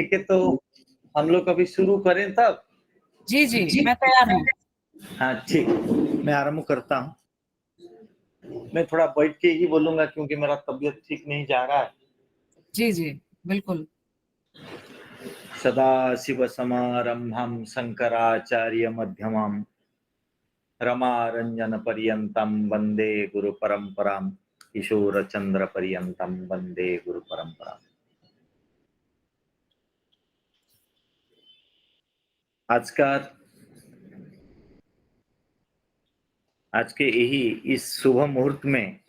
ठीक है, तो हम लोग अभी शुरू करें तब? जी, जी, मैं तैयार हूँ। हाँ, ठीक। मैं आरंभ करता हूँ। मैं थोड़ा बैठ के ही बोलूँगा क्योंकि मेरा तबीयत ठीक नहीं जा रहा है। जी, जी, बिल्कुल। सदाशिवसमारम्भं शङ्कराचार्यमध्यमाम् रमारञ्जनपर्यन्तं वन्दे गुरुपरम्परां किशोरचन्द्रपर्यन्तं वन्दे गुरुपरम्पराम्। आज के यही इस शुभ मुहूर्त में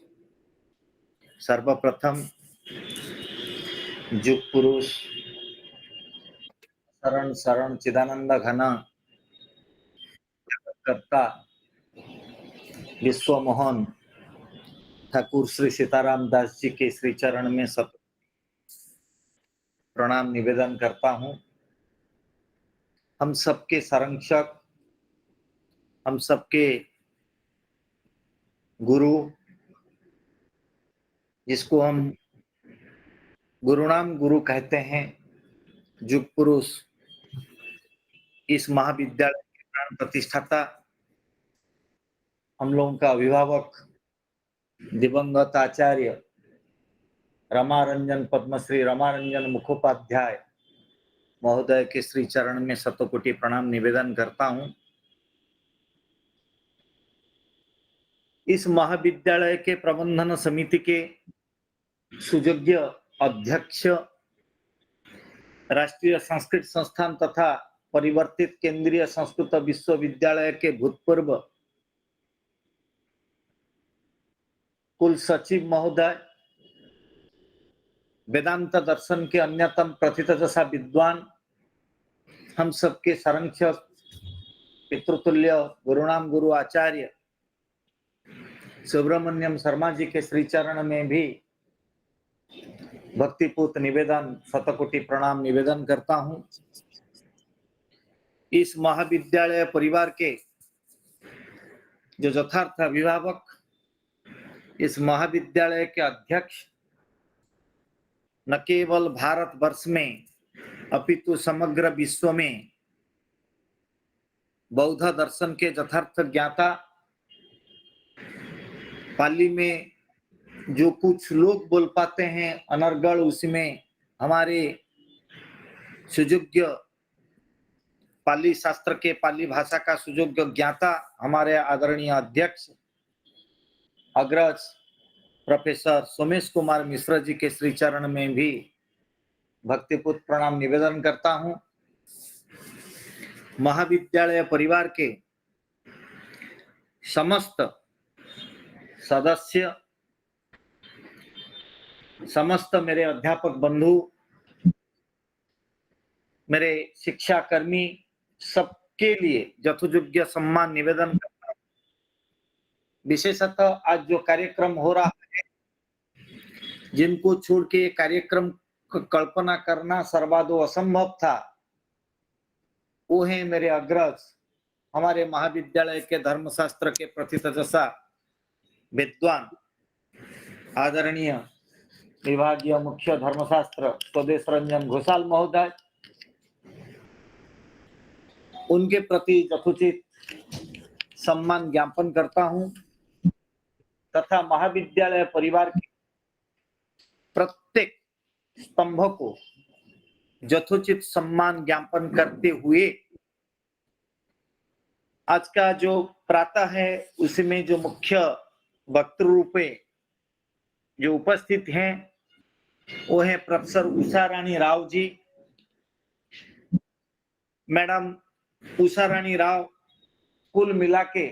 सर्वप्रथम जुग पुरुष शरण शरण चिदानंद घन जगतकर्ता विश्व मोहन ठाकुर श्री सीताराम दास जी के श्री चरण में सत प्रणाम निवेदन करता हूँ। हम सबके संरक्षक, हम सबके गुरु, जिसको हम गुरुनाम गुरु कहते हैं, जुग पुरुष, इस महाविद्यालय के प्राण प्रतिष्ठाता, हम लोगों का अभिभावक दिवंगत आचार्य रमारंजन पद्मश्री रमारंजन मुखोपाध्याय महोदय के श्री चरण में शतकोटि प्रणाम निवेदन करता हूं। इस महाविद्यालय के प्रबंधन समिति के सुयोग्य अध्यक्ष, राष्ट्रीय संस्कृत संस्थान तथा परिवर्तित केंद्रीय संस्कृत विश्वविद्यालय के भूतपूर्व कुल सचिव महोदय, वेदांत दर्शन के अन्यतम प्रथितयशा विद्वान, हम सबके संरक्षक पितृतुल्य गुरुनाम गुरु आचार्य सुब्रमण्यम शर्मा जी के श्री चरण में भी भक्तिपूत निवेदन शतकोटि प्रणाम निवेदन करता हूं। इस महाविद्यालय परिवार के जो यथार्थ अभिभावक, इस महाविद्यालय के अध्यक्ष, न केवल भारत वर्ष में अपितु समग्र विश्व में बौद्ध दर्शन के यथार्थ ज्ञाता, पाली में जो कुछ लोग बोल पाते हैं अनर्गल, उसमें हमारे सुयोग्य पाली शास्त्र के, पाली भाषा का सुयोग्य ज्ञाता, हमारे आदरणीय अध्यक्ष अग्रज प्रोफेसर सोमेश कुमार मिश्र जी के श्री चरण में भी भक्तिपूत प्रणाम निवेदन करता हूं। महाविद्यालय परिवार के समस्त सदस्य, समस्त मेरे अध्यापक बंधु, मेरे शिक्षा कर्मी, सबके लिए यथोयोग्य सम्मान निवेदन करता हूं। विशेषतः आज जो कार्यक्रम हो रहा है, जिनको छोड़ के कार्यक्रम कल्पना करना सर्वादो असंभव था, वो है मेरे अग्रज, हमारे महाविद्यालय के धर्मशास्त्र के प्रथितयशा विद्वान आदरणीय विभागीय मुख्य धर्मशास्त्र स्वदेश रंजन घोषाल महोदय। उनके प्रति यथोचित सम्मान ज्ञापन करता हूं तथा महाविद्यालय परिवार के प्रत्येक स्तंभ को यथोचित सम्मान ज्ञापन करते हुए आज का जो प्रातः है उसमें जो मुख्य वक्तृ रूपे जो उपस्थित हैं वो है प्रोफेसर उषा रानी राव जी। मैडम उषा रानी राव कुल मिला के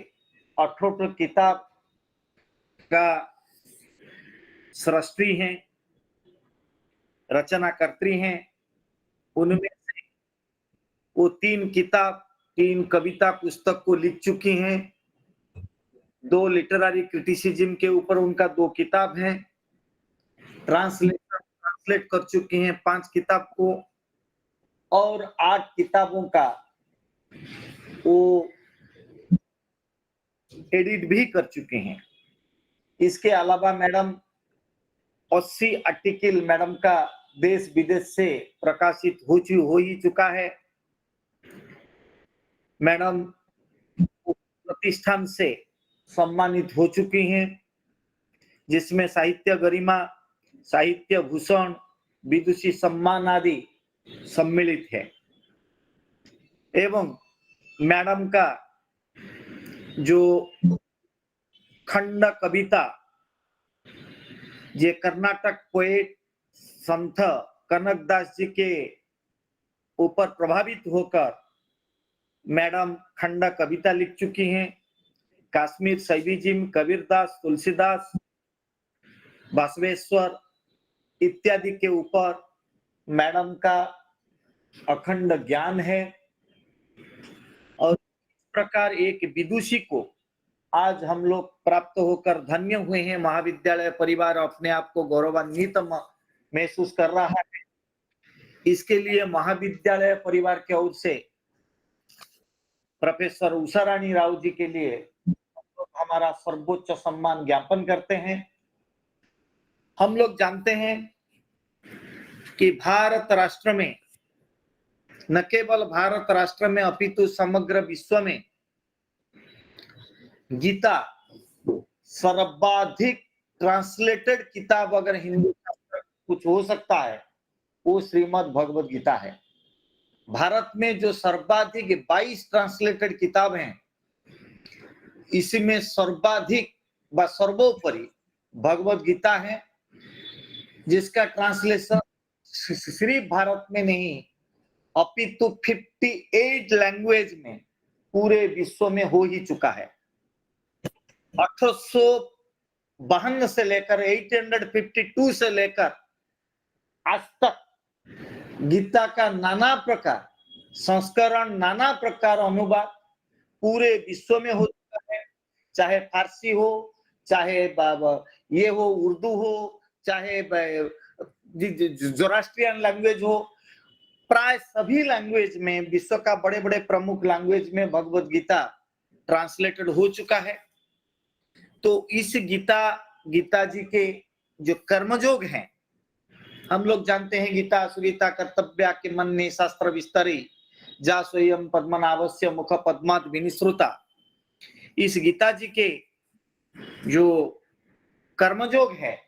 18 किताब का सृष्टि हैं, रचनाकर्त्री हैं। उनमें से वो 3 किताब, 3 कविता पुस्तक को लिख चुकी हैं। 2 लिटरेरी क्रिटिसिज्म के ऊपर उनका 2 किताब हैं। ट्रांसलेट कर चुकी हैं 5 किताब को और 8 किताबों का वो एडिट भी कर चुके हैं। इसके अलावा मैडम 80 आर्टिकल मैडम का देश विदेश से प्रकाशित हो ही चुका है। मैडम प्रतिष्ठान से सम्मानित हो चुकी हैं, जिसमें साहित्य गरिमा, साहित्य भूषण, विदुषी सम्मान आदि सम्मिलित है। एवं मैडम का जो खंड कविता, ये कर्नाटक पोएट संत कनकदास जी के ऊपर प्रभावित होकर मैडम खंड कविता लिख चुकी हैं। काश्मीर शैविजिम, कबीरदास, तुलसीदास, बसवेश्वर इत्यादि के ऊपर मैडम का अखंड ज्ञान है। और इस प्रकार एक विदुषी को आज हम लोग प्राप्त होकर धन्य हुए हैं। महाविद्यालय परिवार अपने आप को गौरवान्वित महसूस कर रहा है। इसके लिए महाविद्यालय परिवार की ओर से प्रोफेसर उषारानी राव जी के लिए हमारा सर्वोच्च सम्मान ज्ञापन करते हैं। हम लोग जानते हैं कि भारत राष्ट्र में, न केवल भारत राष्ट्र में अपितु समग्र विश्व में गीता सर्वाधिक ट्रांसलेटेड किताब अगर हिंदी कुछ हो सकता है वो श्रीमद् भगवद गीता है। भारत में जो सर्वाधिक 22 ट्रांसलेटेड किताब हैं, इसमें सर्वाधिक व सर्वोपरि भगवद गीता है, जिसका ट्रांसलेशन सिर्फ भारत में नहीं अपितु 58 लैंग्वेज में पूरे विश्व में हो ही चुका है। 1852 से लेकर 852 से लेकर आज तक गीता का नाना प्रकार संस्करण, नाना प्रकार अनुवाद पूरे विश्व में हो चुका है। चाहे फारसी हो, चाहे ये हो उर्दू हो, चाहे जोरास्ट्रियन लैंग्वेज हो, प्राय सभी लैंग्वेज में, विश्व का बड़े बड़े प्रमुख लैंग्वेज में भगवद गीता ट्रांसलेटेड हो चुका है। तो इस गीता जी के जो कर्मयोग हैं, हम लोग जानते हैं गीता सुगीता कर्तव्या के मन ने शास्त्र विस्तरी जा स्वयं पद्मनाभस्य मुख पद्मात् विनिश्रुता। इस गीता जी के जो कर्मयोग है,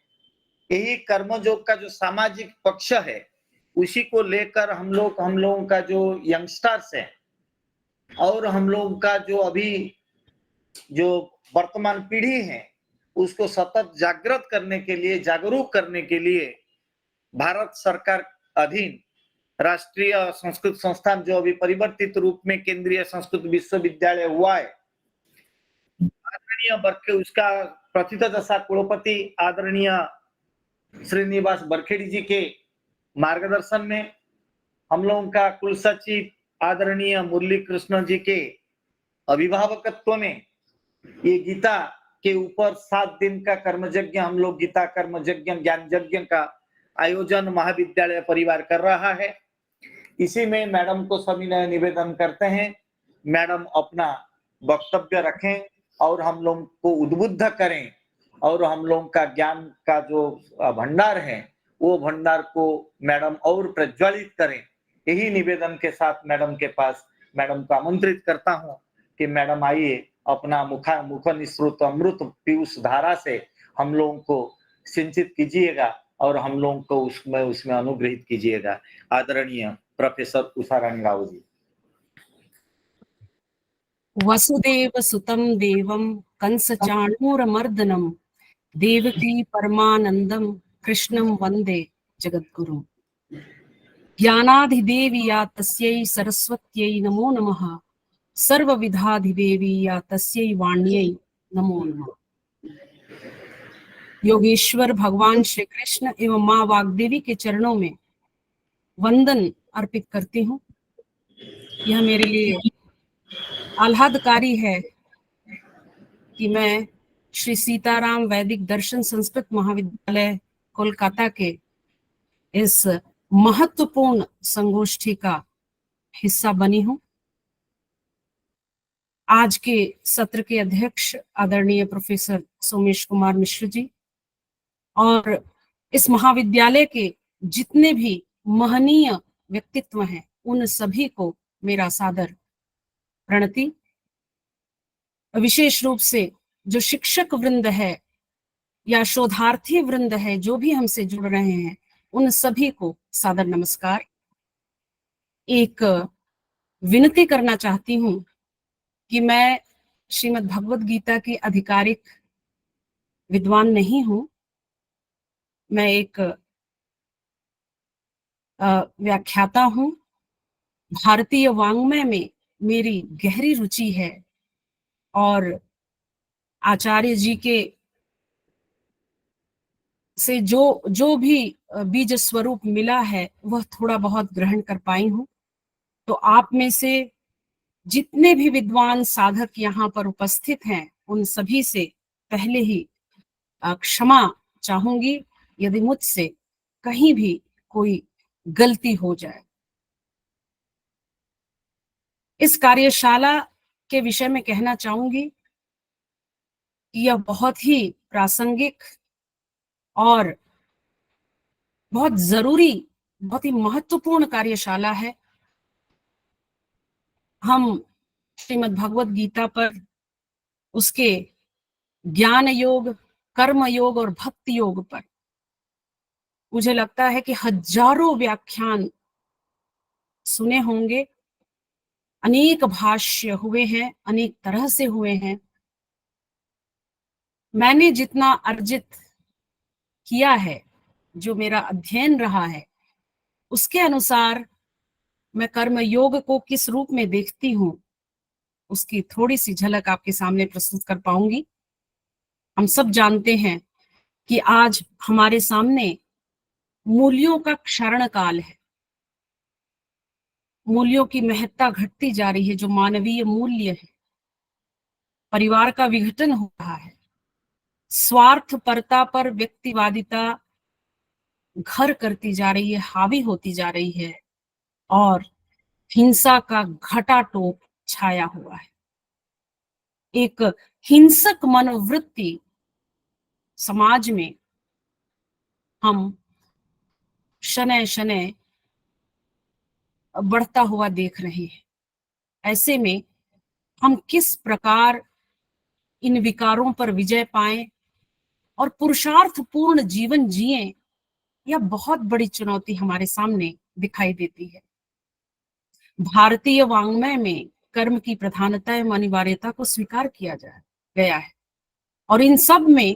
यही कर्मयोग का जो सामाजिक पक्ष है, उसी को लेकर हम लोगों का जो यंगस्टर्स है और हम लोगों का जो अभी जो वर्तमान पीढ़ी है, उसको सतत जागृत करने के लिए, जागरूक करने के लिए भारत सरकार अधीन राष्ट्रीय संस्कृत संस्थान, जो अभी परिवर्तित रूप में केंद्रीय संस्कृत विश्वविद्यालय हुआ है, आदरणीय बरखे उसका प्रथित दशा कुलपति आदरणीय श्रीनिवास बरखेड़ी जी के मार्गदर्शन में, हम लोगों का कुल सचिव आदरणीय मुरली कृष्ण जी के अभिभावकत्व में ये गीता के ऊपर 7 दिन का कर्मयज्ञ, हम लोग गीता कर्मयज्ञ ज्ञान यज्ञ का आयोजन महाविद्यालय परिवार कर रहा है। इसी में मैडम को सविनय निवेदन करते हैं, मैडम अपना वक्तव्य रखें और हम लोग को उद्बुद्ध करें और हम लोग का ज्ञान का जो भंडार है वो भंडार को मैडम और प्रज्वलित करें। यही निवेदन के साथ मैडम के पास मैडम को आमंत्रित करता हूं कि मैडम आइए, अपना मुख निसृत अमृत पीयूष धारा से हम लोगों को सिंचित कीजिएगा और हम लोगों को उसमें अनुग्रहित कीजिएगा। आदरणीय प्रोफेसर उषारानी राव जी। वसुदेव सुतं देवं कंस चाणूरमर्दनं देवकी परमानंदं कृष्णं वंदे जगद्गुरुं। ज्ञानाधिदेवी या तस्यै सरस्वत्यै नमो नमः, सर्वविधाधिदेवी या तस्यै वाण्यै नमो नमः। योगेश्वर भगवान श्री कृष्ण एवं माँ वाग्देवी के चरणों में वंदन अर्पित करती हूँ। यह मेरे लिए आह्लादकारी है कि मैं श्री सीताराम वैदिक दर्शन संस्कृत महाविद्यालय कोलकाता के इस महत्वपूर्ण संगोष्ठी का हिस्सा बनी हूँ। आज के सत्र के अध्यक्ष आदरणीय प्रोफेसर सोमेश कुमार मिश्र जी और इस महाविद्यालय के जितने भी महनीय व्यक्तित्व हैं उन सभी को मेरा सादर प्रणति। विशेष रूप से जो शिक्षक वृंद है या शोधार्थी वृंद है जो भी हमसे जुड़ रहे हैं उन सभी को सादर नमस्कार। एक विनती करना चाहती हूँ कि मैं श्रीमद् भगवत गीता की आधिकारिक विद्वान नहीं हूं। मैं एक व्याख्याता हूं। भारतीय वाङ्मय में मेरी गहरी रुचि है और आचार्य जी के से जो भी बीज स्वरूप मिला है वह थोड़ा बहुत ग्रहण कर पाई हूं। तो आप में से जितने भी विद्वान साधक यहाँ पर उपस्थित हैं उन सभी से पहले ही क्षमा चाहूंगी यदि मुझसे कहीं भी कोई गलती हो जाए। इस कार्यशाला के विषय में कहना चाहूंगी कि यह बहुत ही प्रासंगिक और बहुत जरूरी, बहुत ही महत्वपूर्ण कार्यशाला है। हम श्रीमद् भगवत गीता पर, उसके ज्ञान योग, कर्म योग और भक्ति योग पर मुझे लगता है कि हजारों व्याख्यान सुने होंगे, अनेक भाष्य हुए हैं, अनेक तरह से हुए हैं। मैंने जितना अर्जित किया है, जो मेरा अध्ययन रहा है, उसके अनुसार मैं कर्म योग को किस रूप में देखती हूँ उसकी थोड़ी सी झलक आपके सामने प्रस्तुत कर पाऊंगी। हम सब जानते हैं कि आज हमारे सामने मूल्यों का क्षरण काल है। मूल्यों की महत्ता घटती जा रही है। जो मानवीय मूल्य है, परिवार का विघटन हो रहा है, स्वार्थपरता पर व्यक्तिवादिता घर करती जा रही है, हावी होती जा रही है और हिंसा का घटाटोप छाया हुआ है। एक हिंसक मनोवृत्ति समाज में हम शनय शनय बढ़ता हुआ देख रहे हैं। ऐसे में हम किस प्रकार इन विकारों पर विजय पाएं और पुरुषार्थपूर्ण जीवन जिएं, यह बहुत बड़ी चुनौती हमारे सामने दिखाई देती है। भारतीय वाङ्मय में कर्म की प्रधानता एवं अनिवार्यता को स्वीकार किया गया है और इन सब में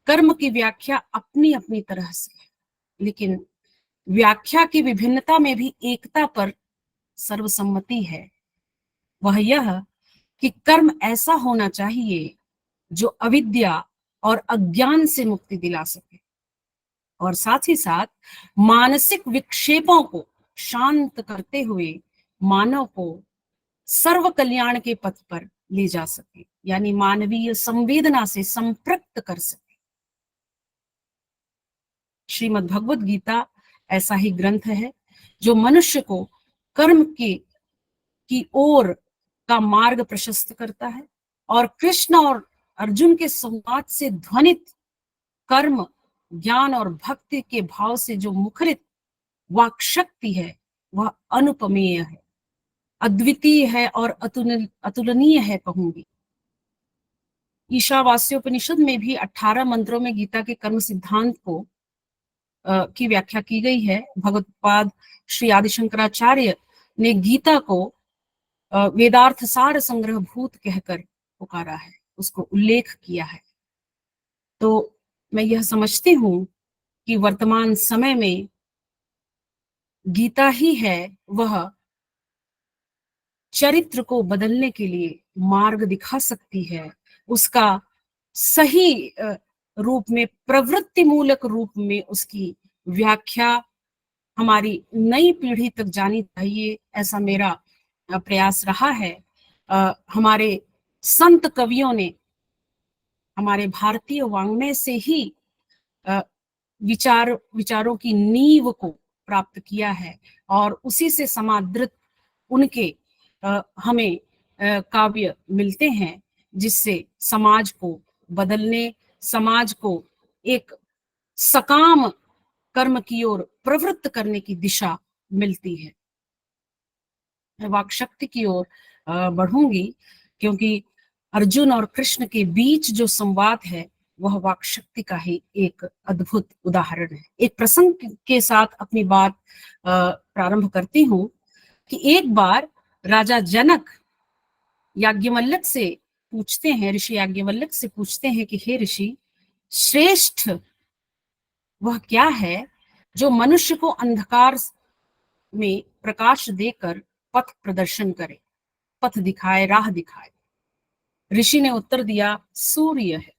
कर्म की व्याख्या अपनी अपनी तरह से है, लेकिन व्याख्या की विभिन्नता में भी एकता पर सर्वसम्मति है। वह यह कि कर्म ऐसा होना चाहिए जो अविद्या और अज्ञान से मुक्ति दिला सके और साथ ही साथ मानसिक विक्षेपों को शांत करते हुए मानव को सर्व कल्याण के पथ पर ले जा सके, यानी मानवीय संवेदना से संपृक्त कर सके। श्रीमद् भगवत गीता ऐसा ही ग्रंथ है जो मनुष्य को कर्म की ओर का मार्ग प्रशस्त करता है और कृष्ण और अर्जुन के संवाद से ध्वनित कर्म, ज्ञान और भक्ति के भाव से जो मुखरित वाक शक्ति है वह अनुपमेय है, अद्वितीय है और अतुलनीय है कहूंगी। ईशावास्योपनिषद में भी 18 मंत्रों में गीता के कर्म सिद्धांत को की व्याख्या की गई है। भगवत्पाद श्री आदि शंकराचार्य ने गीता को वेदार्थ सार संग्रह भूत कहकर पुकारा है, उसको उल्लेख किया है। तो मैं यह समझती हूँ कि वर्तमान समय में गीता ही है वह चरित्र को बदलने के लिए मार्ग दिखा सकती है। उसका सही रूप में, प्रवृत्ति मूलक रूप में उसकी व्याख्या हमारी नई पीढ़ी तक जानी चाहिए, ऐसा मेरा प्रयास रहा है। हमारे संत कवियों ने हमारे भारतीय वाङ्मय से ही विचारों की नींव को प्राप्त किया है और उसी से समादृत उनके हमें काव्य मिलते हैं जिससे समाज को बदलने, समाज को एक सकाम कर्म की ओर प्रवृत्त करने की दिशा मिलती है। मैं वाक शक्ति की ओर बढ़ूंगी, क्योंकि अर्जुन और कृष्ण के बीच जो संवाद है वह वाक शक्ति का ही एक अद्भुत उदाहरण है। एक प्रसंग के साथ अपनी बात प्रारंभ करती हूँ कि एक बार राजा जनक याज्ञवल्क्य से पूछते हैं, ऋषि याज्ञवल्क्य से पूछते हैं कि हे ऋषि, श्रेष्ठ वह क्या है जो मनुष्य को अंधकार में प्रकाश देकर पथ प्रदर्शन करे, पथ दिखाए, राह दिखाए। ऋषि ने उत्तर दिया, सूर्य है।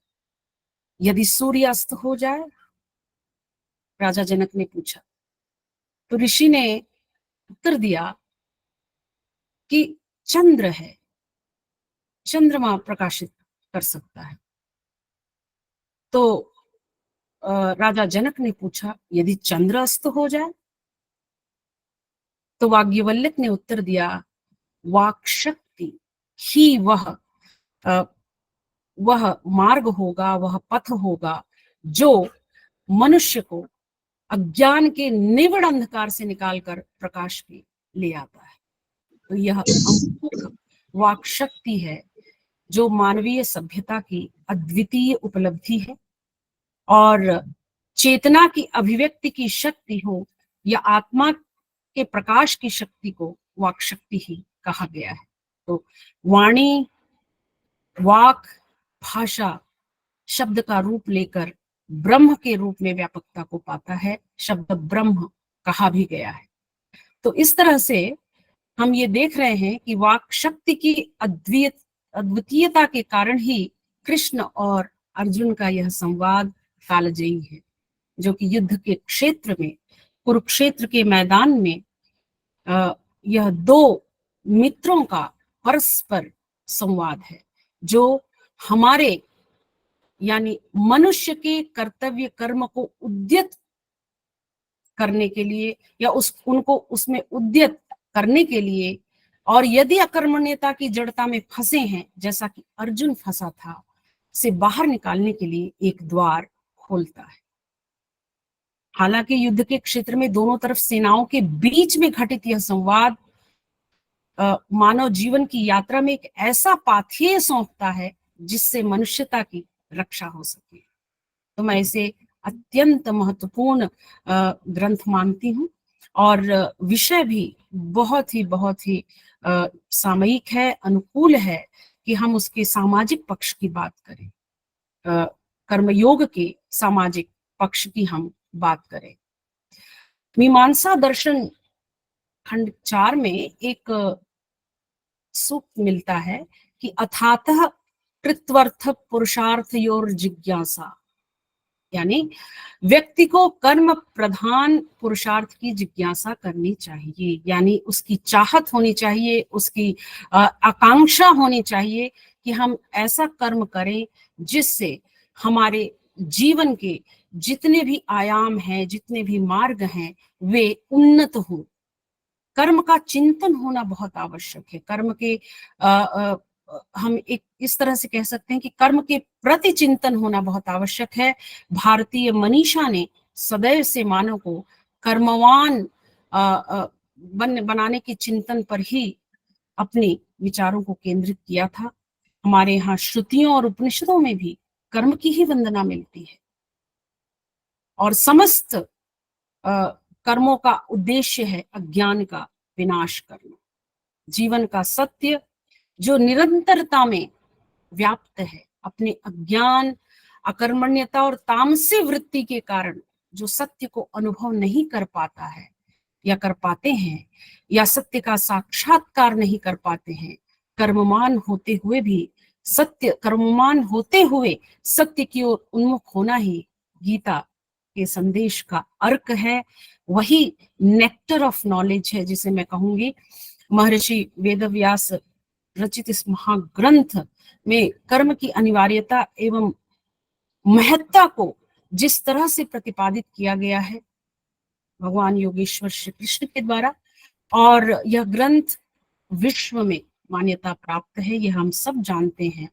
यदि सूर्य अस्त हो जाए, राजा जनक ने पूछा, तो ऋषि ने उत्तर दिया कि चंद्र है, चंद्रमा प्रकाशित कर सकता है। तो राजा जनक ने पूछा, यदि चंद्र अस्त हो जाए? तो याज्ञवल्क्य ने उत्तर दिया, वाक शक्ति ही वह मार्ग होगा, वह पथ होगा जो मनुष्य को अज्ञान के निविड़ अंधकार से निकालकर प्रकाश पे ले आता है। तो यह अमोघ वाक शक्ति है जो मानवीय सभ्यता की अद्वितीय उपलब्धि है, और चेतना की अभिव्यक्ति की शक्ति हो या आत्मा के प्रकाश की शक्ति को वाक शक्ति ही कहा गया है। तो वाणी, वाक, भाषा शब्द का रूप लेकर ब्रह्म के रूप में व्यापकता को पाता है। शब्द ब्रह्म कहा भी गया है। तो इस तरह से हम ये देख रहे हैं कि वाक शक्ति की अद्वितीयता के कारण ही कृष्ण और अर्जुन का यह संवाद कालजयी है, जो कि युद्ध के क्षेत्र में, कुरुक्षेत्र के मैदान में यह दो मित्रों का परस्पर संवाद है, जो हमारे यानी मनुष्य के कर्तव्य कर्म को उद्यत करने के लिए या उनको उसमें उद्यत करने के लिए, और यदि अकर्मण्यता की जड़ता में फंसे हैं जैसा कि अर्जुन फंसा था, से बाहर निकालने के लिए एक द्वार खोलता है। हालांकि युद्ध के क्षेत्र में दोनों तरफ सेनाओं के बीच में घटित यह संवाद मानव जीवन की यात्रा में एक ऐसा पाथेय सौंपता है जिससे मनुष्यता की रक्षा हो सके। तो मैं इसे अत्यंत महत्वपूर्ण ग्रंथ मानती हूँ, और विषय भी बहुत ही सामयिक है, अनुकूल है कि हम उसके सामाजिक पक्ष की बात करें, कर्मयोग के सामाजिक पक्ष की हम बात करें। मीमांसा दर्शन खंड 4 में एक सूक्त मिलता है कि अथातः कृत्वर्थ पुरुषार्थयोर जिज्ञासा, यानी व्यक्ति को कर्म प्रधान पुरुषार्थ की जिज्ञासा करनी चाहिए, यानी उसकी चाहत होनी चाहिए, उसकी आकांक्षा होनी चाहिए कि हम ऐसा कर्म करें जिससे हमारे जीवन के जितने भी आयाम हैं, जितने भी मार्ग हैं, वे उन्नत हों। कर्म का चिंतन होना बहुत आवश्यक है। कर्म के हम एक इस तरह से कह सकते हैं कि कर्म के प्रति चिंतन होना बहुत आवश्यक है। भारतीय मनीषा ने सदैव से मानव को कर्मवान बनाने के चिंतन पर ही अपने विचारों को केंद्रित किया था। हमारे यहाँ श्रुतियों और उपनिषदों में भी कर्म की ही वंदना मिलती है, और समस्त कर्मों का उद्देश्य है अज्ञान का विनाश करना। जीवन का सत्य जो निरंतरता में व्याप्त है, अपने अज्ञान, अकर्मण्यता और तामसी वृत्ति के कारण जो सत्य को अनुभव नहीं कर पाता है या कर पाते हैं, या सत्य का साक्षात्कार नहीं कर पाते हैं, कर्ममान होते हुए सत्य की ओर उन्मुख होना ही गीता के संदेश का अर्क है। वही नेक्टर ऑफ नॉलेज है जिसे मैं कहूंगी। महर्षि वेदव्यास रचित इस महाग्रंथ में कर्म की अनिवार्यता एवं महत्ता को जिस तरह से प्रतिपादित किया गया है भगवान योगेश्वर श्री कृष्ण के द्वारा, और यह ग्रंथ विश्व में मान्यता प्राप्त है, यह हम सब जानते हैं।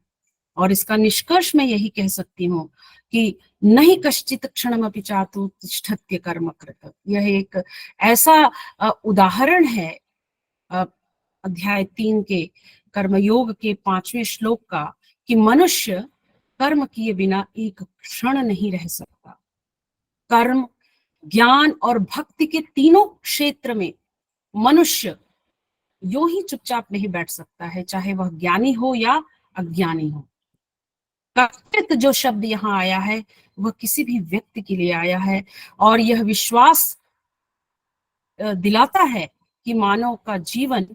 और इसका निष्कर्ष मैं यही कह सकती हूँ कि नहीं कश्चित क्षणमपि चातु तिष्ठत्य कर्म कृत। यह एक ऐसा उदाहरण है अध्याय 3 के कर्मयोग के 5वें श्लोक का, कि मनुष्य कर्म किए बिना एक क्षण नहीं रह सकता। कर्म, ज्ञान और भक्ति के तीनों क्षेत्र में मनुष्य यूं ही चुपचाप नहीं बैठ सकता है, चाहे वह ज्ञानी हो या अज्ञानी हो। कर्तृत्व जो शब्द यहाँ आया है वह किसी भी व्यक्ति के लिए आया है, और यह विश्वास दिलाता है कि मानव का जीवन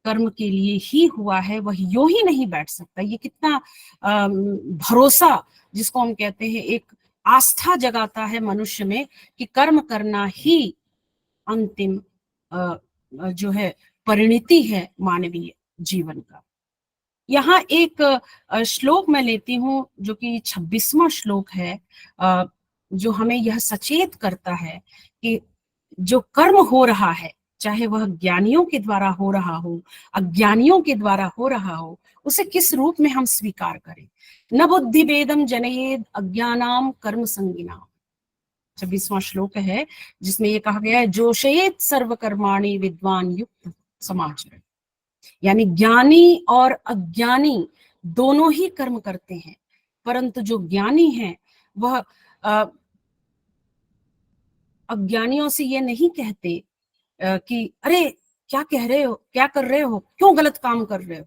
कर्म के लिए ही हुआ है, वह यूं ही नहीं बैठ सकता। ये कितना भरोसा, जिसको हम कहते हैं, एक आस्था जगाता है मनुष्य में कि कर्म करना ही अंतिम जो है परिणति है मानवीय जीवन का। यहाँ एक श्लोक मैं लेती हूँ जो कि 26वां श्लोक है, जो हमें यह सचेत करता है कि जो कर्म हो रहा है, चाहे वह ज्ञानियों के द्वारा हो रहा हो, अज्ञानियों के द्वारा हो रहा हो, उसे किस रूप में हम स्वीकार करें। न बुद्धि भेदम जनयेद अज्ञानाम कर्म संगिनाम, 26वां श्लोक है, जिसमें ये कहा गया है, जोशयेत सर्वकर्माणि विद्वान युक्त समाचरण। यानी ज्ञानी और अज्ञानी दोनों ही कर्म करते हैं, परंतु जो ज्ञानी है वह अज्ञानियों से ये नहीं कहते कि अरे क्या कह रहे हो, क्या कर रहे हो, क्यों गलत काम कर रहे हो,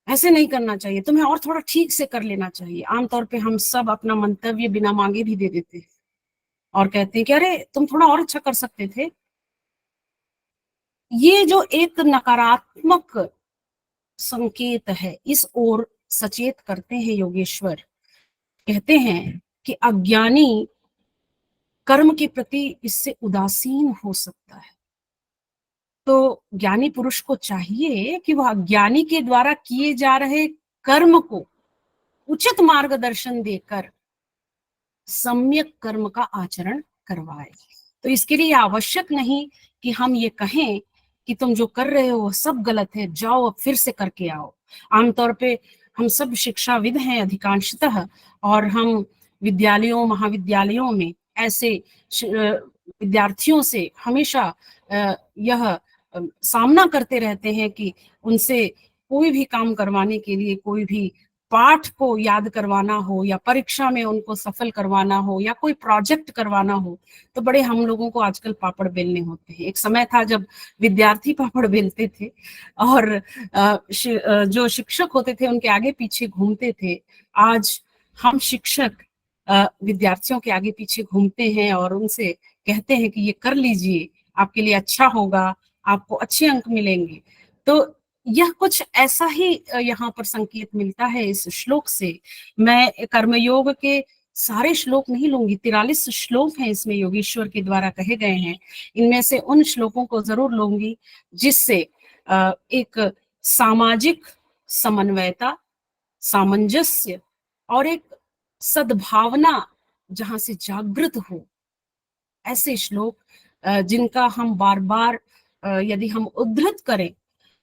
ऐसे नहीं करना चाहिए, तुम्हें और थोड़ा ठीक से कर लेना चाहिए। आमतौर पे हम सब अपना मंतव्य बिना मांगे भी दे देते हैं और कहते हैं कि अरे तुम थोड़ा और अच्छा कर सकते थे। ये जो एक नकारात्मक संकेत है, इस ओर सचेत करते हैं योगेश्वर। कहते हैं कि अज्ञानी कर्म के प्रति इससे उदासीन हो सकता है। तो ज्ञानी पुरुष को चाहिए कि वह अज्ञानी के द्वारा किए जा रहे कर्म को उचित मार्गदर्शन देकर सम्यक कर्म का आचरण करवाए। तो इसके लिए आवश्यक नहीं कि हम ये कहें कि तुम जो कर रहे हो वो सब गलत है, जाओ अब फिर से करके आओ। आमतौर पे हम सब शिक्षाविद हैं अधिकांशतः, और हम विद्यालयों महाविद्यालयों में ऐसे विद्यार्थियों से हमेशा यह सामना करते रहते हैं कि उनसे कोई भी काम करवाने के लिए, कोई भी पाठ को याद करवाना हो या परीक्षा में उनको सफल करवाना हो या कोई प्रोजेक्ट करवाना हो, तो बड़े हम लोगों को आजकल पापड़ बेलने होते हैं। एक समय था जब विद्यार्थी पापड़ बेलते थे और जो शिक्षक होते थे उनके आगे पीछे घूमते थे। आज हम शिक्षक विद्यार्थियों के आगे पीछे घूमते हैं और उनसे कहते हैं कि ये कर लीजिए, आपके लिए अच्छा होगा, आपको अच्छे अंक मिलेंगे। तो यह कुछ ऐसा ही यहाँ पर संकेत मिलता है इस श्लोक से। मैं कर्मयोग के सारे श्लोक नहीं लूंगी, 43 श्लोक हैं इसमें योगेश्वर के द्वारा कहे गए हैं। इनमें से उन श्लोकों को जरूर लूंगी जिससे एक सामाजिक समन्वयता, सामंजस्य और एक सद्भावना जहां से जागृत हो, ऐसे श्लोक जिनका हम बार बार यदि हम उद्धृत करें,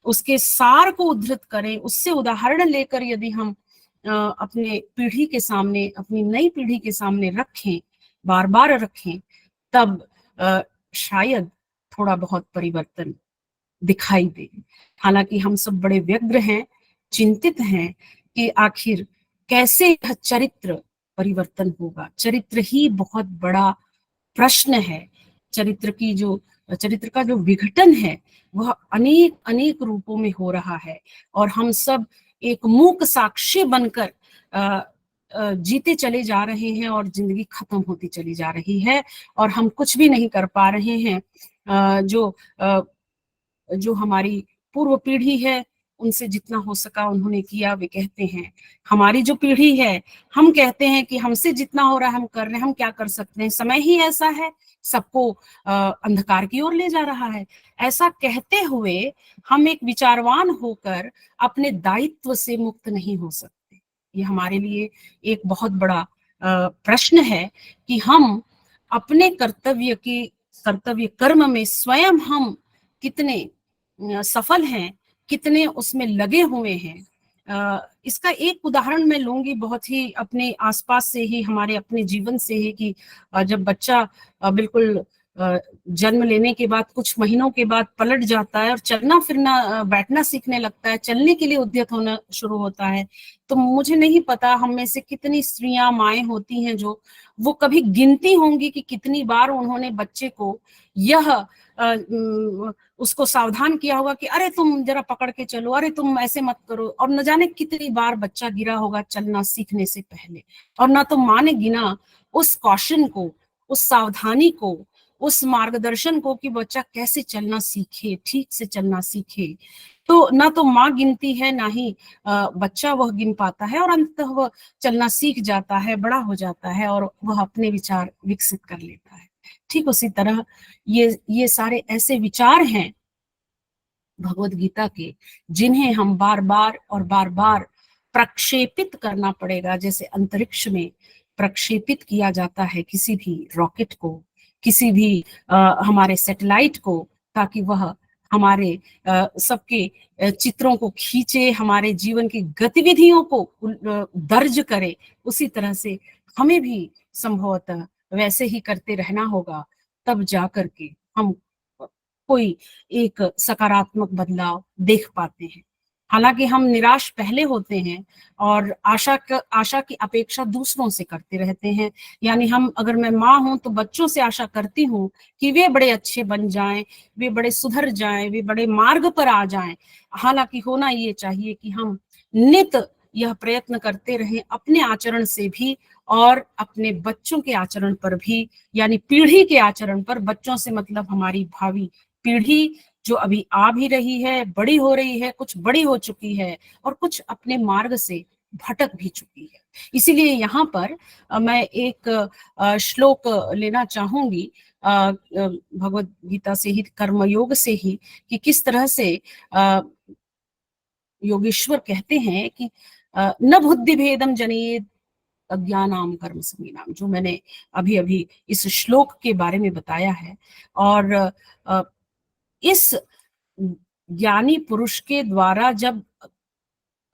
उसके सार को उद्धृत करें, उससे उदाहरण लेकर यदि हम अपने पीढ़ी के सामने, अपनी नई पीढ़ी के सामने रखें, बार बार रखें, तब शायद थोड़ा बहुत परिवर्तन दिखाई दे। हालांकि हम सब बड़े व्यग्र हैं, चिंतित हैं कि आखिर कैसे यह चरित्र परिवर्तन होगा। चरित्र ही बहुत बड़ा प्रश्न है। चरित्र का जो विघटन है वह अनेक अनेक रूपों में हो रहा है, और हम सब एक मूक साक्षी बनकर जीते चले जा रहे हैं और जिंदगी खत्म होती चली जा रही है, और हम कुछ भी नहीं कर पा रहे हैं। जो हमारी पूर्व पीढ़ी है उनसे जितना हो सका उन्होंने किया, वे कहते हैं। हमारी जो पीढ़ी है, हम कहते हैं कि हमसे जितना हो रहा है हम कर रहे हैं, हम क्या कर सकते हैं, समय ही ऐसा है, सबको अंधकार की ओर ले जा रहा है। ऐसा कहते हुए हम एक विचारवान होकर अपने दायित्व से मुक्त नहीं हो सकते। ये हमारे लिए एक बहुत बड़ा प्रश्न है कि हम अपने कर्तव्य कर्म में स्वयं हम कितने सफल हैं, कितने उसमें लगे हुए हैं, इसका एक उदाहरण मैं लूंगी बहुत ही अपने आसपास से ही, हमारे अपने जीवन से ही, कि जब बच्चा बिल्कुल जन्म लेने के बाद कुछ महीनों के बाद पलट जाता है और चलना फिरना बैठना सीखने लगता है, चलने के लिए उद्यत होना शुरू होता है, तो मुझे नहीं पता हम में से कितनी स्त्रियां माएँ होती हैं जो वो कभी गिनती होंगी कि कितनी बार उन्होंने बच्चे को यह उसको सावधान किया होगा कि अरे तुम जरा पकड़ के चलो, अरे तुम ऐसे मत करो, और न जाने कितनी बार बच्चा गिरा होगा चलना सीखने से पहले, और ना तो माँ ने गिना उस कॉशन को, उस सावधानी को, उस मार्गदर्शन को कि बच्चा कैसे चलना सीखे, ठीक से चलना सीखे। तो ना तो माँ गिनती है, ना ही बच्चा वह गिन पाता है, और अंततः वह चलना सीख जाता है, बड़ा हो जाता है और वह अपने विचार विकसित कर लेता है। ठीक उसी तरह ये सारे ऐसे विचार हैं भगवत गीता के, जिन्हें हम बार बार और बार बार प्रक्षेपित करना पड़ेगा, जैसे अंतरिक्ष में प्रक्षेपित किया जाता है किसी भी रॉकेट को, किसी भी हमारे सैटेलाइट को, ताकि वह हमारे सबके चित्रों को खींचे, हमारे जीवन की गतिविधियों को दर्ज करे। उसी तरह से हमें भी संभवतः वैसे ही करते रहना होगा, तब जाकर के हम कोई एक सकारात्मक बदलाव देख पाते हैं। हालांकि हम निराश पहले होते हैं और आशा की अपेक्षा दूसरों से करते रहते हैं। यानी अगर मैं माँ हूं तो बच्चों से आशा करती हूँ कि वे बड़े अच्छे बन जाएं, वे बड़े सुधर जाएं, वे बड़े मार्ग पर आ जाएं। हालांकि होना ये चाहिए कि हम नित यह प्रयत्न करते रहें अपने आचरण से भी और अपने बच्चों के आचरण पर भी, यानी पीढ़ी के आचरण पर। बच्चों से मतलब हमारी भावी पीढ़ी जो अभी आ भी रही है, बड़ी हो रही है, कुछ बड़ी हो चुकी है और कुछ अपने मार्ग से भटक भी चुकी है। इसीलिए यहाँ पर मैं एक श्लोक लेना चाहूंगी भगवत गीता से ही, कर्मयोग से ही, कि किस तरह से योगेश्वर कहते हैं कि न बुद्धि भेदम जनेत अज्ञानाम कर्म समीनाम, जो मैंने अभी अभी इस श्लोक के बारे में बताया है। और इस ज्ञानी पुरुष के द्वारा जब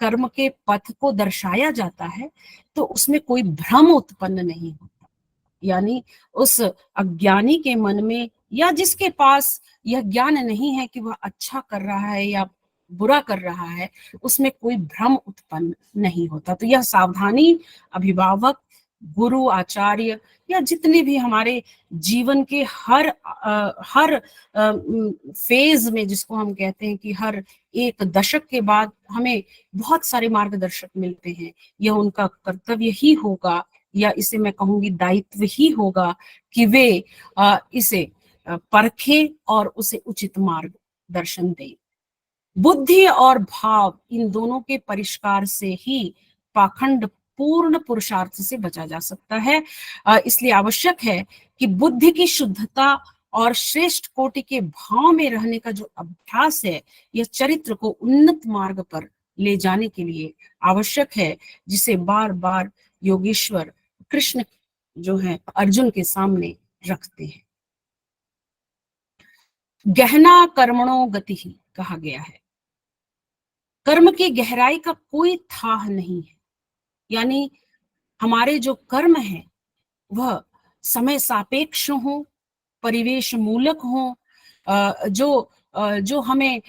कर्म के पथ को दर्शाया जाता है तो उसमें कोई भ्रम उत्पन्न नहीं होता। यानी उस अज्ञानी के मन में या जिसके पास यह ज्ञान नहीं है कि वह अच्छा कर रहा है या बुरा कर रहा है, उसमें कोई भ्रम उत्पन्न नहीं होता। तो यह सावधानी अभिभावक, गुरु, आचार्य या जितने भी हमारे जीवन के हर फेज में, जिसको हम कहते हैं कि हर एक दशक के बाद हमें बहुत सारे मार्गदर्शक मिलते हैं, यह उनका कर्तव्य ही होगा, या इसे मैं कहूंगी दायित्व ही होगा, कि वे इसे परखे और उसे उचित मार्गदर्शन दें। बुद्धि और भाव, इन दोनों के परिष्कार से ही पाखंड पूर्ण पुरुषार्थ से बचा जा सकता है। इसलिए आवश्यक है कि बुद्धि की शुद्धता और श्रेष्ठ कोटि के भाव में रहने का जो अभ्यास है, यह चरित्र को उन्नत मार्ग पर ले जाने के लिए आवश्यक है, जिसे बार बार योगेश्वर कृष्ण जो है अर्जुन के सामने रखते हैं। गहना कर्मणो गति ही कहा गया है। कर्म की गहराई का कोई थाह नहीं है। यानी हमारे जो कर्म है वह समय सापेक्ष हो, परिवेश मूलक हो, जो हमें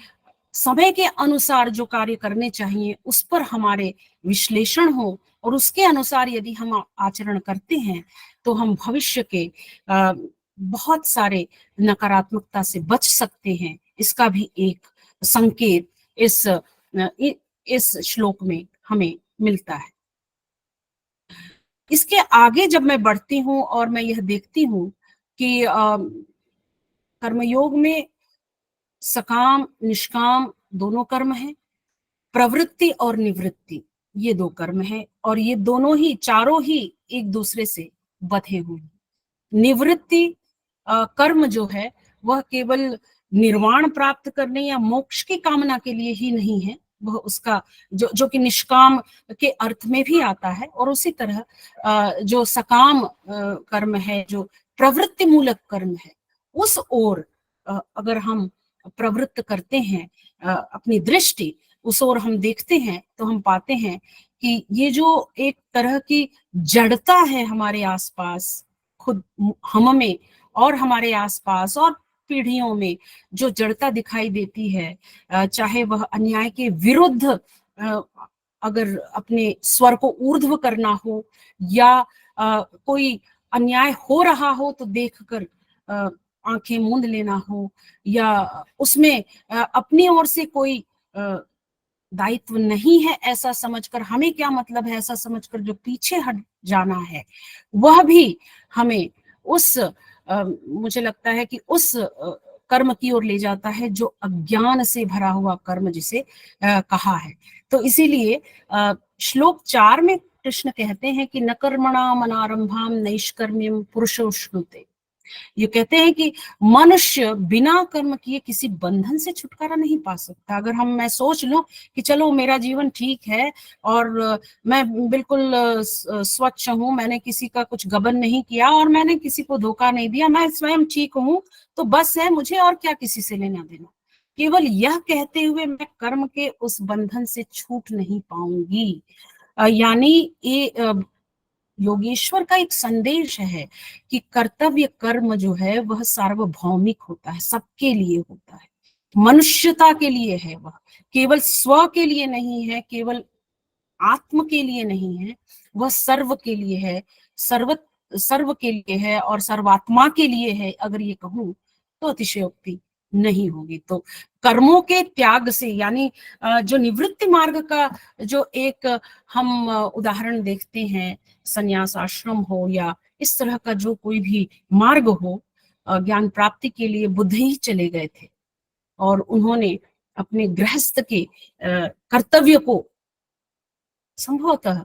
समय के अनुसार जो कार्य करने चाहिए उस पर हमारे विश्लेषण हो, और उसके अनुसार यदि हम आचरण करते हैं तो हम भविष्य के बहुत सारे नकारात्मकता से बच सकते हैं। इसका भी एक संकेत इस श्लोक में हमें मिलता है। इसके आगे जब मैं बढ़ती हूँ और मैं यह देखती हूँ कि कर्मयोग में सकाम निष्काम दोनों कर्म हैं, प्रवृत्ति और निवृत्ति ये दो कर्म हैं, और ये दोनों ही, चारों ही एक दूसरे से बंधे हुए हैं। निवृत्ति कर्म जो है वह केवल निर्वाण प्राप्त करने या मोक्ष की कामना के लिए ही नहीं है, वह उसका जो कि निष्काम के अर्थ में भी आता है। और उसी तरह जो सकाम कर्म है, जो प्रवृत्ति मूलक कर्म है, उस ओर अगर हम प्रवृत्त करते हैं अपनी दृष्टि, उस ओर हम देखते हैं तो हम पाते हैं कि ये जो एक तरह की जड़ता है हमारे आसपास, खुद हम में और हमारे आसपास और पीढ़ियों में जो जड़ता दिखाई देती है, चाहे वह अन्याय के विरुद्ध अगर अपने स्वर को ऊर्ध्व करना हो या कोई अन्याय हो रहा हो तो देखकर आंखें मूंद लेना हो, या उसमें अपनी ओर से कोई दायित्व नहीं है ऐसा समझकर, हमें क्या मतलब है ऐसा समझकर जो पीछे हट जाना है, वह भी हमें उस मुझे लगता है कि उस कर्म की ओर ले जाता है जो अज्ञान से भरा हुआ कर्म जिसे कहा है। तो इसीलिए श्लोक 4 में कृष्ण कहते हैं कि न कर्मणाम अनारंभाम नैष्कर्म्यम पुरुषोश्नुते। ये कहते हैं कि मनुष्य बिना कर्म किए किसी बंधन से छुटकारा नहीं पा सकता। अगर मैं सोच लूं कि चलो मेरा जीवन ठीक है और मैं बिल्कुल स्वच्छ हूं, मैंने किसी का कुछ गबन नहीं किया और मैंने किसी को धोखा नहीं दिया, मैं स्वयं ठीक हूं, तो बस है, मुझे और क्या किसी से लेना देना। केवल यह कहते हुए मैं कर्म के उस बंधन से छूट नहीं पाऊंगी। यानी ये योगेश्वर का एक संदेश है कि कर्तव्य कर्म जो है वह सार्वभौमिक होता है, सबके लिए होता है, मनुष्यता के लिए है, वह केवल स्व के लिए नहीं है, केवल आत्म के लिए नहीं है, वह सर्व के लिए है, सर्व के लिए है और सर्वात्मा के लिए है। अगर ये कहूं तो अतिशयोक्ति नहीं होगी। तो कर्मों के त्याग से, यानी जो निवृत्ति मार्ग का जो एक हम उदाहरण देखते हैं, संन्यास आश्रम हो या इस तरह का जो कोई भी मार्ग हो, ज्ञान प्राप्ति के लिए बुद्ध ही चले गए थे और उन्होंने अपने गृहस्थ के कर्तव्य को संभवतः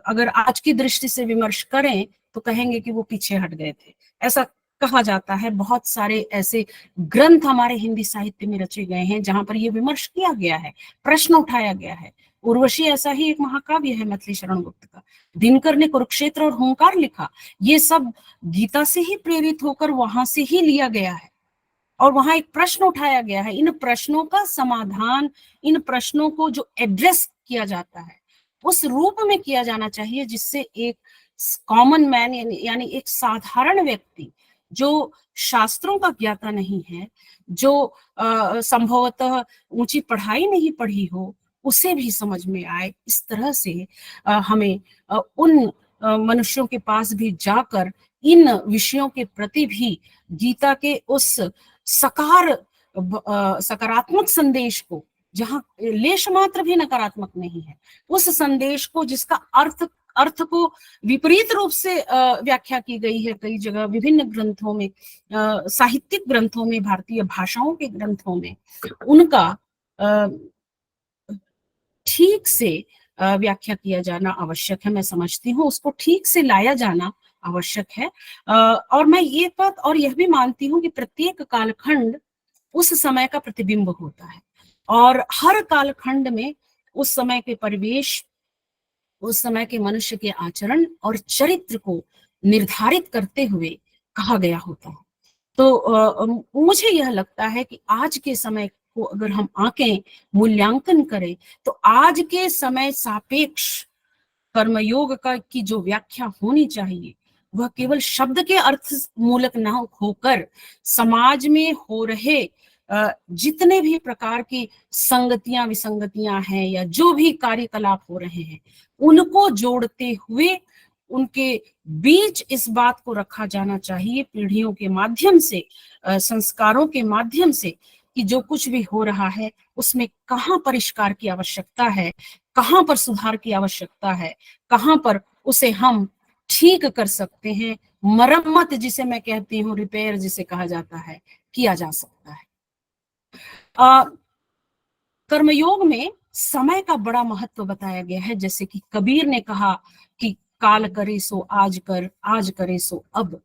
अगर आज की दृष्टि से विमर्श करें तो कहेंगे कि वो पीछे हट गए थे, ऐसा कहा जाता है। बहुत सारे ऐसे ग्रंथ हमारे हिंदी साहित्य में रचे गए हैं जहां पर ये विमर्श किया गया है, प्रश्न उठाया गया है। उर्वशी ऐसा ही एक महाकाव्य है मैथिली शरण गुप्त का। दिनकर ने कुरुक्षेत्र और हुंकार लिखा, ये सब गीता से ही प्रेरित होकर वहां से ही लिया गया है और वहां एक प्रश्न उठाया गया है। इन प्रश्नों का समाधान, इन प्रश्नों को जो एड्रेस किया जाता है उस रूप में किया जाना चाहिए जिससे एक कॉमन मैन यानी एक साधारण व्यक्ति जो शास्त्रों का ज्ञाता नहीं है, जो संभवतः ऊंची पढ़ाई नहीं पढ़ी हो, उसे भी समझ में आए। इस तरह से हमें उन मनुष्यों के पास भी जाकर इन विषयों के प्रति भी गीता के उस सकारात्मक संदेश को, जहां लेश मात्र भी नकारात्मक नहीं है, उस संदेश को जिसका अर्थ को विपरीत रूप से व्याख्या की गई है कई जगह, विभिन्न ग्रंथों में, साहित्यिक ग्रंथों में, भारतीय भाषाओं के ग्रंथों में, उनका ठीक से व्याख्या किया जाना आवश्यक है। मैं समझती हूँ उसको ठीक से लाया जाना आवश्यक है। और मैं ये बात और यह भी मानती हूँ कि प्रत्येक कालखंड उस समय का प्रतिबिंब होता है और हर कालखंड में उस समय के परिवेश, उस समय के मनुष्य के आचरण और चरित्र को निर्धारित करते हुए कहा गया होता है। तो मुझे यह लगता है कि आज के समय को अगर हम आंकें मूल्यांकन करें तो आज के समय सापेक्ष कर्मयोग का की जो व्याख्या होनी चाहिए वह केवल शब्द के अर्थ मूलक न होकर समाज में हो रहे जितने भी प्रकार की संगतियां विसंगतियां हैं या जो भी कार्यकलाप हो रहे हैं उनको जोड़ते हुए उनके बीच इस बात को रखा जाना चाहिए पीढ़ियों के माध्यम से, संस्कारों के माध्यम से, कि जो कुछ भी हो रहा है उसमें कहाँ परिष्कार की आवश्यकता है, कहाँ पर सुधार की आवश्यकता है, कहाँ पर उसे हम ठीक कर सकते हैं, मरम्मत जिसे मैं कहती हूँ, रिपेयर जिसे कहा जाता है, किया जा सकता है। कर्मयोग में समय का बड़ा महत्व बताया गया है। जैसे कि कबीर ने कहा कि काल करे सो आज कर, आज करे सो अब।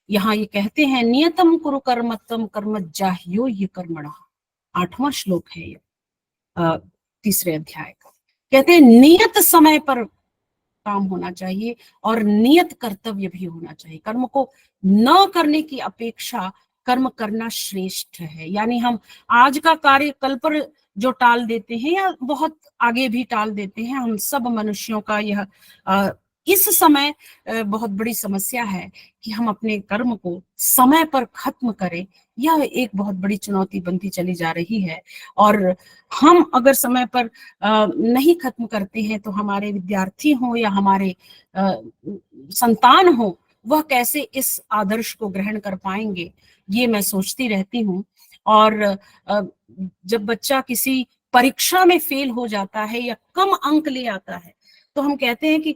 यहाँ ये कहते हैं नियतम कुरु कर्मत्तम कर्म जाह्यो ये कर्मणा, 8वां श्लोक है ये 3रे अध्याय का। कहते हैं नियत समय पर काम होना चाहिए और नियत कर्तव्य भी होना चाहिए। कर्म को न करने की अपेक्षा कर्म करना श्रेष्ठ है। यानी हम आज का कार्य कल पर जो टाल देते हैं या बहुत आगे भी टाल देते हैं। हम सब मनुष्यों का यह इस समय बहुत बड़ी समस्या है कि हम अपने कर्म को समय पर खत्म करें। यह एक बहुत बड़ी चुनौती बनती चली जा रही है, और हम अगर समय पर नहीं खत्म करते हैं तो हमारे विद्यार्थी हो या हमारे संतान हो, वह कैसे इस आदर्श को ग्रहण कर पाएंगे, ये मैं सोचती रहती हूँ। और जब बच्चा किसी परीक्षा में फेल हो जाता है या कम अंक ले आता है, तो हम कहते हैं कि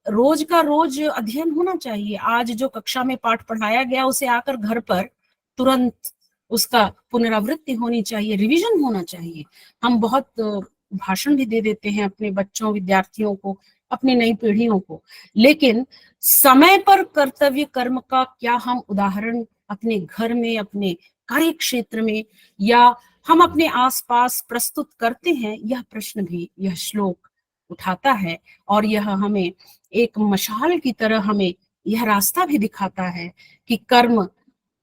रोज का रोज अध्ययन होना चाहिए। आज जो कक्षा में पाठ पढ़ाया गया उसे आकर घर पर तुरंत उसका पुनरावृत्ति होनी चाहिए, रिवीजन होना चाहिए। हम बहुत भाषण भी दे देते हैं अपने बच्चों, विद्यार्थियों को, अपनी नई पीढ़ियों को, लेकिन समय पर कर्तव्य कर्म का क्या हम उदाहरण अपने घर में, अपने कार्य क्षेत्र में या हम अपने आसपास प्रस्तुत करते हैं? यह प्रश्न भी यह श्लोक उठाता है, और यह हमें एक मशाल की तरह हमें यह रास्ता भी दिखाता है कि कर्म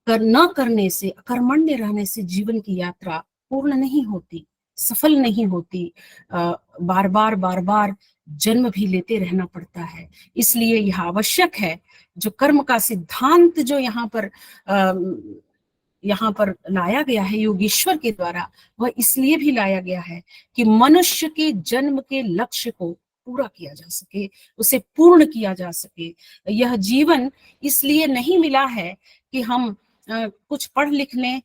न करने से, अकर्मण्य रहने से जीवन की यात्रा पूर्ण नहीं होती, सफल नहीं होती। बार बार जन्म भी लेते रहना पड़ता है। इसलिए यह आवश्यक है, जो कर्म का सिद्धांत जो यहाँ पर लाया गया है योगेश्वर के द्वारा, वह इसलिए भी लाया गया है कि मनुष्य के जन्म के लक्ष्य को पूरा किया जा सके, उसे पूर्ण किया जा सके। यह जीवन इसलिए नहीं मिला है कि हम कुछ पढ़ लिख लें,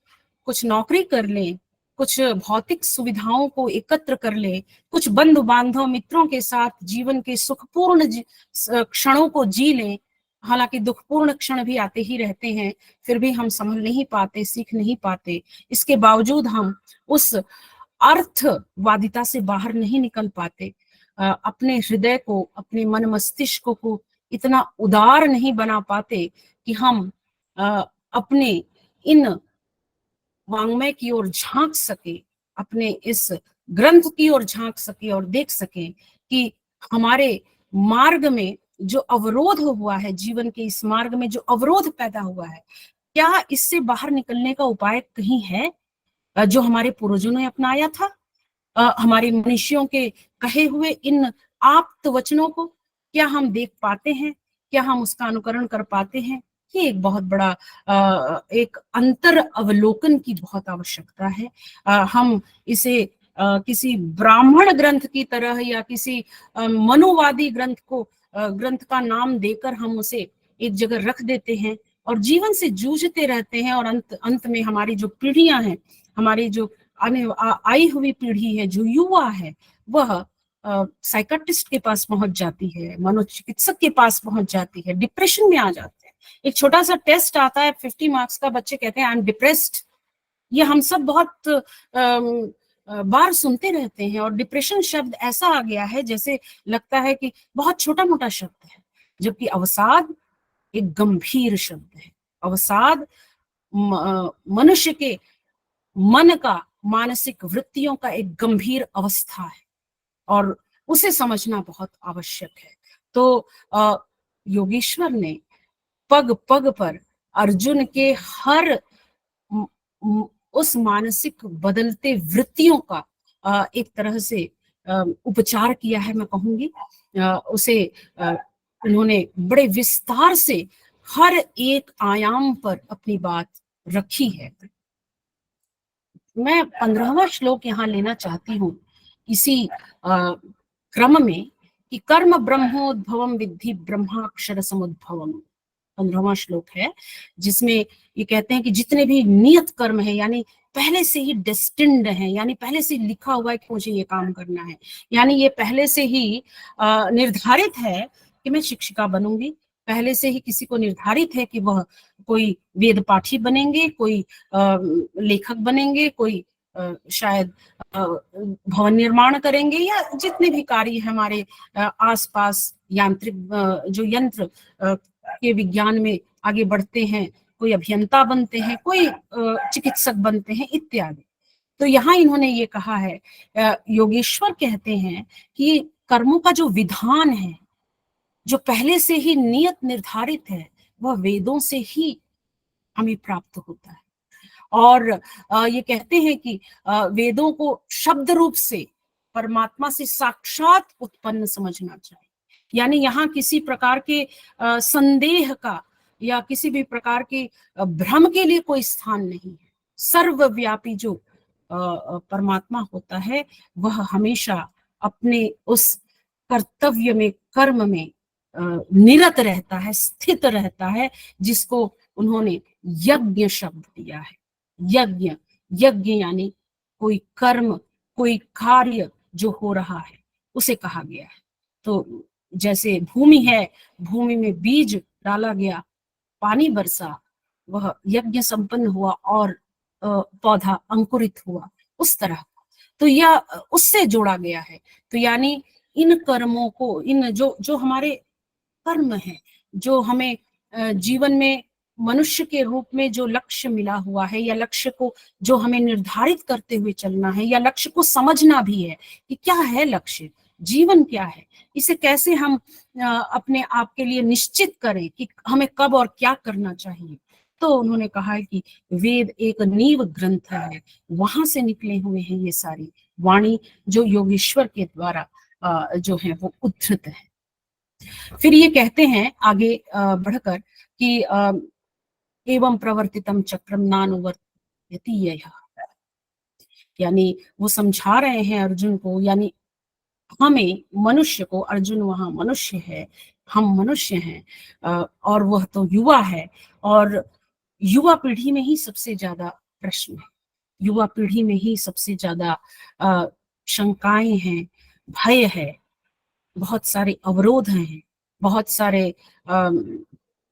कुछ नौकरी कर लें, कुछ भौतिक सुविधाओं को एकत्र कर लें, कुछ बंधु बांधव मित्रों के साथ जीवन के सुखपूर्ण क्षणों को जी लें। हालांकि दुखपूर्ण क्षण भी आते ही रहते हैं, फिर भी हम समझ नहीं पाते, सीख नहीं पाते। इसके बावजूद हम उस अर्थवादिता से बाहर नहीं निकल पाते, अपने हृदय को, अपने मन मस्तिष्क को इतना उदार नहीं बना पाते कि हम अपने इन वांग्मय की ओर झांक सके, अपने इस ग्रंथ की ओर झांक सके और देख सके कि हमारे मार्ग में जो अवरोध हुआ है, जीवन के इस मार्ग में जो अवरोध पैदा हुआ है, क्या इससे बाहर निकलने का उपाय कहीं है जो हमारे पूर्वजों ने अपनाया था? हमारे मनुष्यों के कहे हुए इन आप्त वचनों को क्या हम देख पाते हैं? क्या हम उसका अनुकरण कर पाते हैं? ये एक बहुत बड़ा एक अंतर अवलोकन की बहुत आवश्यकता है। हम इसे किसी ब्राह्मण ग्रंथ की तरह या किसी मनुवादी ग्रंथ का नाम देकर हम उसे एक जगह रख देते हैं और जीवन से जूझते रहते हैं, और अंत में हमारी जो पीढ़ियां हैं, हमारी जो आई हुई पीढ़ी है, जो युवा है, वह साइकाट्रिस्ट के पास पहुंच जाती है, मनोचिकित्सक के पास पहुंच जाती है, डिप्रेशन में आ जाते हैं। एक छोटा सा टेस्ट आता है 50 मार्क्स का, बच्चे कहते हैं आई एम डिप्रेस्ड। ये हम सब बहुत बार सुनते रहते हैं, और डिप्रेशन शब्द ऐसा आ गया है जैसे लगता है कि बहुत छोटा मोटा शब्द है, जबकि अवसाद एक गंभीर शब्द है। अवसाद मनुष्य के मन का, मानसिक वृत्तियों का एक गंभीर अवस्था है, और उसे समझना बहुत आवश्यक है। तो योगेश्वर ने पग पग पर अर्जुन के हर उस मानसिक बदलते वृत्तियों का एक तरह से उपचार किया है, मैं कहूंगी। उसे उन्होंने बड़े विस्तार से हर एक आयाम पर अपनी बात रखी है। मैं 15वां श्लोक यहाँ लेना चाहती हूँ इसी क्रम में कि कर्म ब्रह्मोद्भवम विद्धि ब्रह्माक्षर समुद्भवम। 15वां श्लोक है जिसमें ये कहते हैं कि जितने भी नियत कर्म है, यानी पहले से ही डेस्टिन्ड है, यानी पहले से लिखा हुआ है कि मुझे ये काम करना है, यानी ये पहले से ही निर्धारित है कि मैं शिक्षिका बनूंगी, पहले से ही किसी को निर्धारित है कि वह कोई वेद पाठी बनेंगे, कोई लेखक बनेंगे, कोई शायद भवन निर्माण करेंगे, या जितने भी कार्य हमारे आसपास यांत्रिक जो यंत्र के विज्ञान में आगे बढ़ते हैं, कोई अभियंता बनते हैं, कोई चिकित्सक बनते हैं इत्यादि। तो यहाँ इन्होंने ये कहा है, योगेश्वर कहते हैं कि कर्मों का जो विधान है, जो पहले से ही नियत निर्धारित है, वह वेदों से ही हमें प्राप्त होता है। और ये कहते हैं कि वेदों को शब्द रूप से परमात्मा से साक्षात उत्पन्न समझना चाहिए। यानी यहाँ किसी प्रकार के संदेह का या किसी भी प्रकार के भ्रम के लिए कोई स्थान नहीं है। सर्वव्यापी जो परमात्मा होता है वह हमेशा अपने उस कर्तव्य में, कर्म में निरत रहता है, स्थित रहता है, जिसको उन्होंने यज्ञ शब्द दिया है। यज्ञ, यज्ञ यानी कोई कर्म, कोई कार्य जो हो रहा है उसे कहा गया है। तो जैसे भूमि है, भूमि में बीज डाला गया, पानी बरसा, वह यज्ञ संपन्न हुआ और पौधा अंकुरित हुआ, उस तरह। तो यह उससे जोड़ा गया है। तो यानी इन कर्मों को, इन जो हमारे कर्म है, जो हमें जीवन में मनुष्य के रूप में जो लक्ष्य मिला हुआ है, या लक्ष्य को जो हमें निर्धारित करते हुए चलना है, या लक्ष्य को समझना भी है कि क्या है लक्ष्य, जीवन क्या है, इसे कैसे हम अपने आप के लिए निश्चित करें कि हमें कब और क्या करना चाहिए। तो उन्होंने कहा है कि वेद एक नींव ग्रंथ है, वहां से निकले हुए हैं ये सारी वाणी जो योगेश्वर के द्वारा जो है वो उद्धृत है। फिर ये कहते हैं आगे बढ़कर कि एवं प्रवर्तितम चक्रम नानुवर्त्यति यह, यानी वो समझा रहे हैं अर्जुन को, यानी हमें, मनुष्य को, अर्जुन वहां मनुष्य है, हम मनुष्य हैं, और वह तो युवा है, और युवा पीढ़ी में ही सबसे ज्यादा प्रश्न है, युवा पीढ़ी में ही सबसे ज्यादा शंकाएं हैं, भय है, बहुत सारे अवरोध हैं, बहुत सारे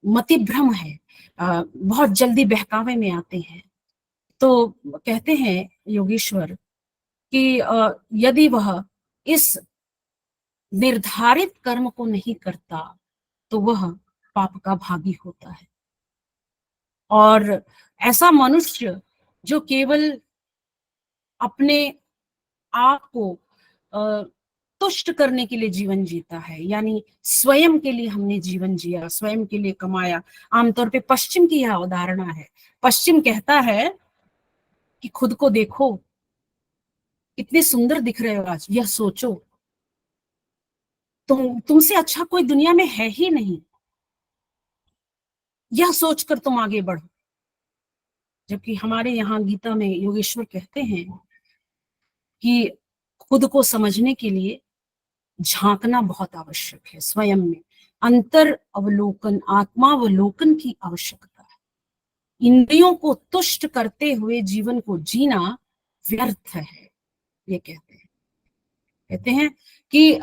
मतिभ्रम है, बहुत जल्दी बहकावे में आते हैं। तो कहते हैं योगेश्वर कि यदि वह इस निर्धारित कर्म को नहीं करता तो वह पाप का भागी होता है। और ऐसा मनुष्य जो केवल अपने आप को तुष्ट करने के लिए जीवन जीता है, यानी स्वयं के लिए हमने जीवन जिया, स्वयं के लिए कमाया। आमतौर पे पश्चिम की यह अवधारणा है। पश्चिम कहता है कि खुद को देखो, कितने सुंदर दिख रहे हो आज, यह सोचो, तुमसे अच्छा कोई दुनिया में है ही नहीं, यह सोचकर तुम आगे बढ़ो। जबकि हमारे यहाँ गीता में योगेश्वर कहते हैं कि खुद को समझने के लिए झांकना बहुत आवश्यक है, स्वयं में अंतर अवलोकन, आत्मावलोकन की आवश्यकता है। इंद्रियों को तुष्ट करते हुए जीवन को जीना व्यर्थ है। ये कहते हैं कि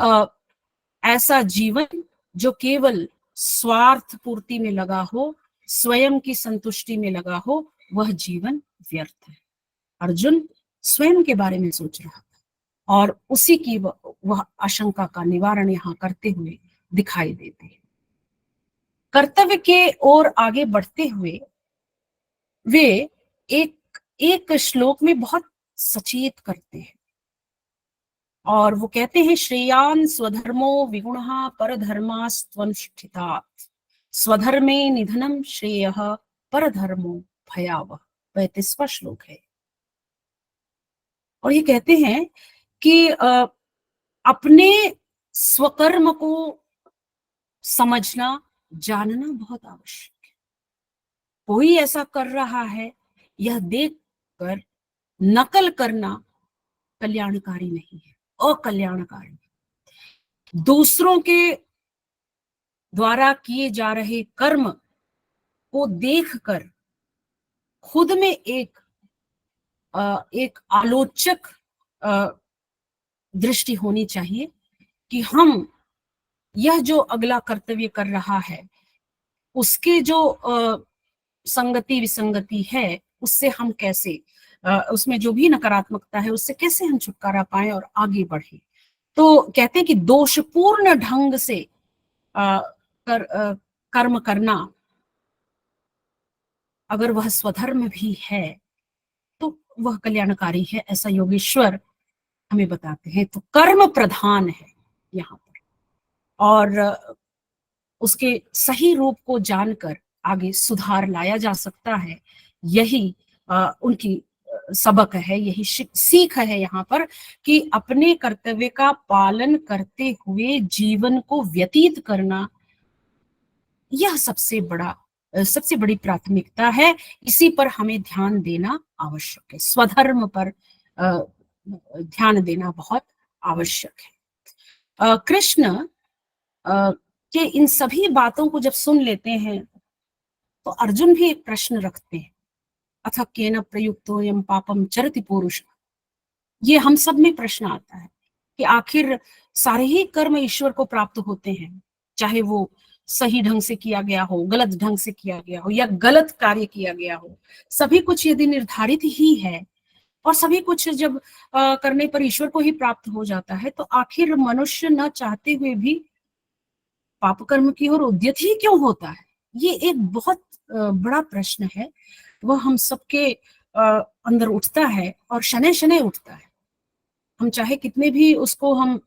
ऐसा जीवन जो केवल स्वार्थ पूर्ति में लगा हो, स्वयं की संतुष्टि में लगा हो, वह जीवन व्यर्थ है। अर्जुन स्वयं के बारे में सोच रहा था, और उसी की वह आशंका का निवारण यहाँ करते हुए दिखाई देते हैं। कर्तव्य के ओर आगे बढ़ते हुए वे एक श्लोक में बहुत सचेत करते हैं, और वो कहते हैं श्रेयान स्वधर्मो विगुणः परधर्मास्त्वनुष्ठितात् स्वधर्मे निधनम श्रेयः परधर्मो भयावह। 35वां श्लोक है। और ये कहते हैं कि अपने स्वकर्म को समझना, जानना बहुत आवश्यक है। कोई ऐसा कर रहा है, यह देखकर नकल करना कल्याणकारी नहीं है, अकल्याणकारी। दूसरों के द्वारा किए जा रहे कर्म को देखकर खुद में एक आलोचक दृष्टि होनी चाहिए कि हम यह जो अगला कर्तव्य कर रहा है उसके जो संगति विसंगति है, उससे हम कैसे, उसमें जो भी नकारात्मकता है उससे कैसे हम छुटकारा पाएं और आगे बढ़े। तो कहते हैं कि दोषपूर्ण ढंग से कर्म करना, अगर वह स्वधर्म भी है तो वह कल्याणकारी है, ऐसा योगेश्वर हमें बताते हैं। तो कर्म प्रधान है यहाँ पर, और उसके सही रूप को जानकर आगे सुधार लाया जा सकता है। यही उनकी सबक है, यही सीख है यहाँ पर कि अपने कर्तव्य का पालन करते हुए जीवन को व्यतीत करना, यह सबसे बड़ी प्राथमिकता है। इसी पर हमें ध्यान देना आवश्यक है, स्वधर्म पर ध्यान देना बहुत आवश्यक है। कृष्ण के इन सभी बातों को जब सुन लेते हैं तो अर्जुन भी एक प्रश्न रखते हैं, अथ केन प्रयुक्तोऽयं पापम चरति पुरुष। ये हम सब में प्रश्न आता है कि आखिर सारे ही कर्म ईश्वर को प्राप्त होते हैं, चाहे वो सही ढंग से किया गया हो, गलत ढंग से किया गया हो या गलत कार्य किया गया हो, सभी कुछ यदि निर्धारित ही है और सभी कुछ जब करने पर ईश्वर को ही प्राप्त हो जाता है, तो आखिर मनुष्य न चाहते हुए भी पाप कर्म की ओर उद्यत ही क्यों होता है? ये एक बहुत बड़ा प्रश्न है, वह हम सबके अंदर उठता है और शनै शनै उठता है। हम चाहे कितने भी उसको हम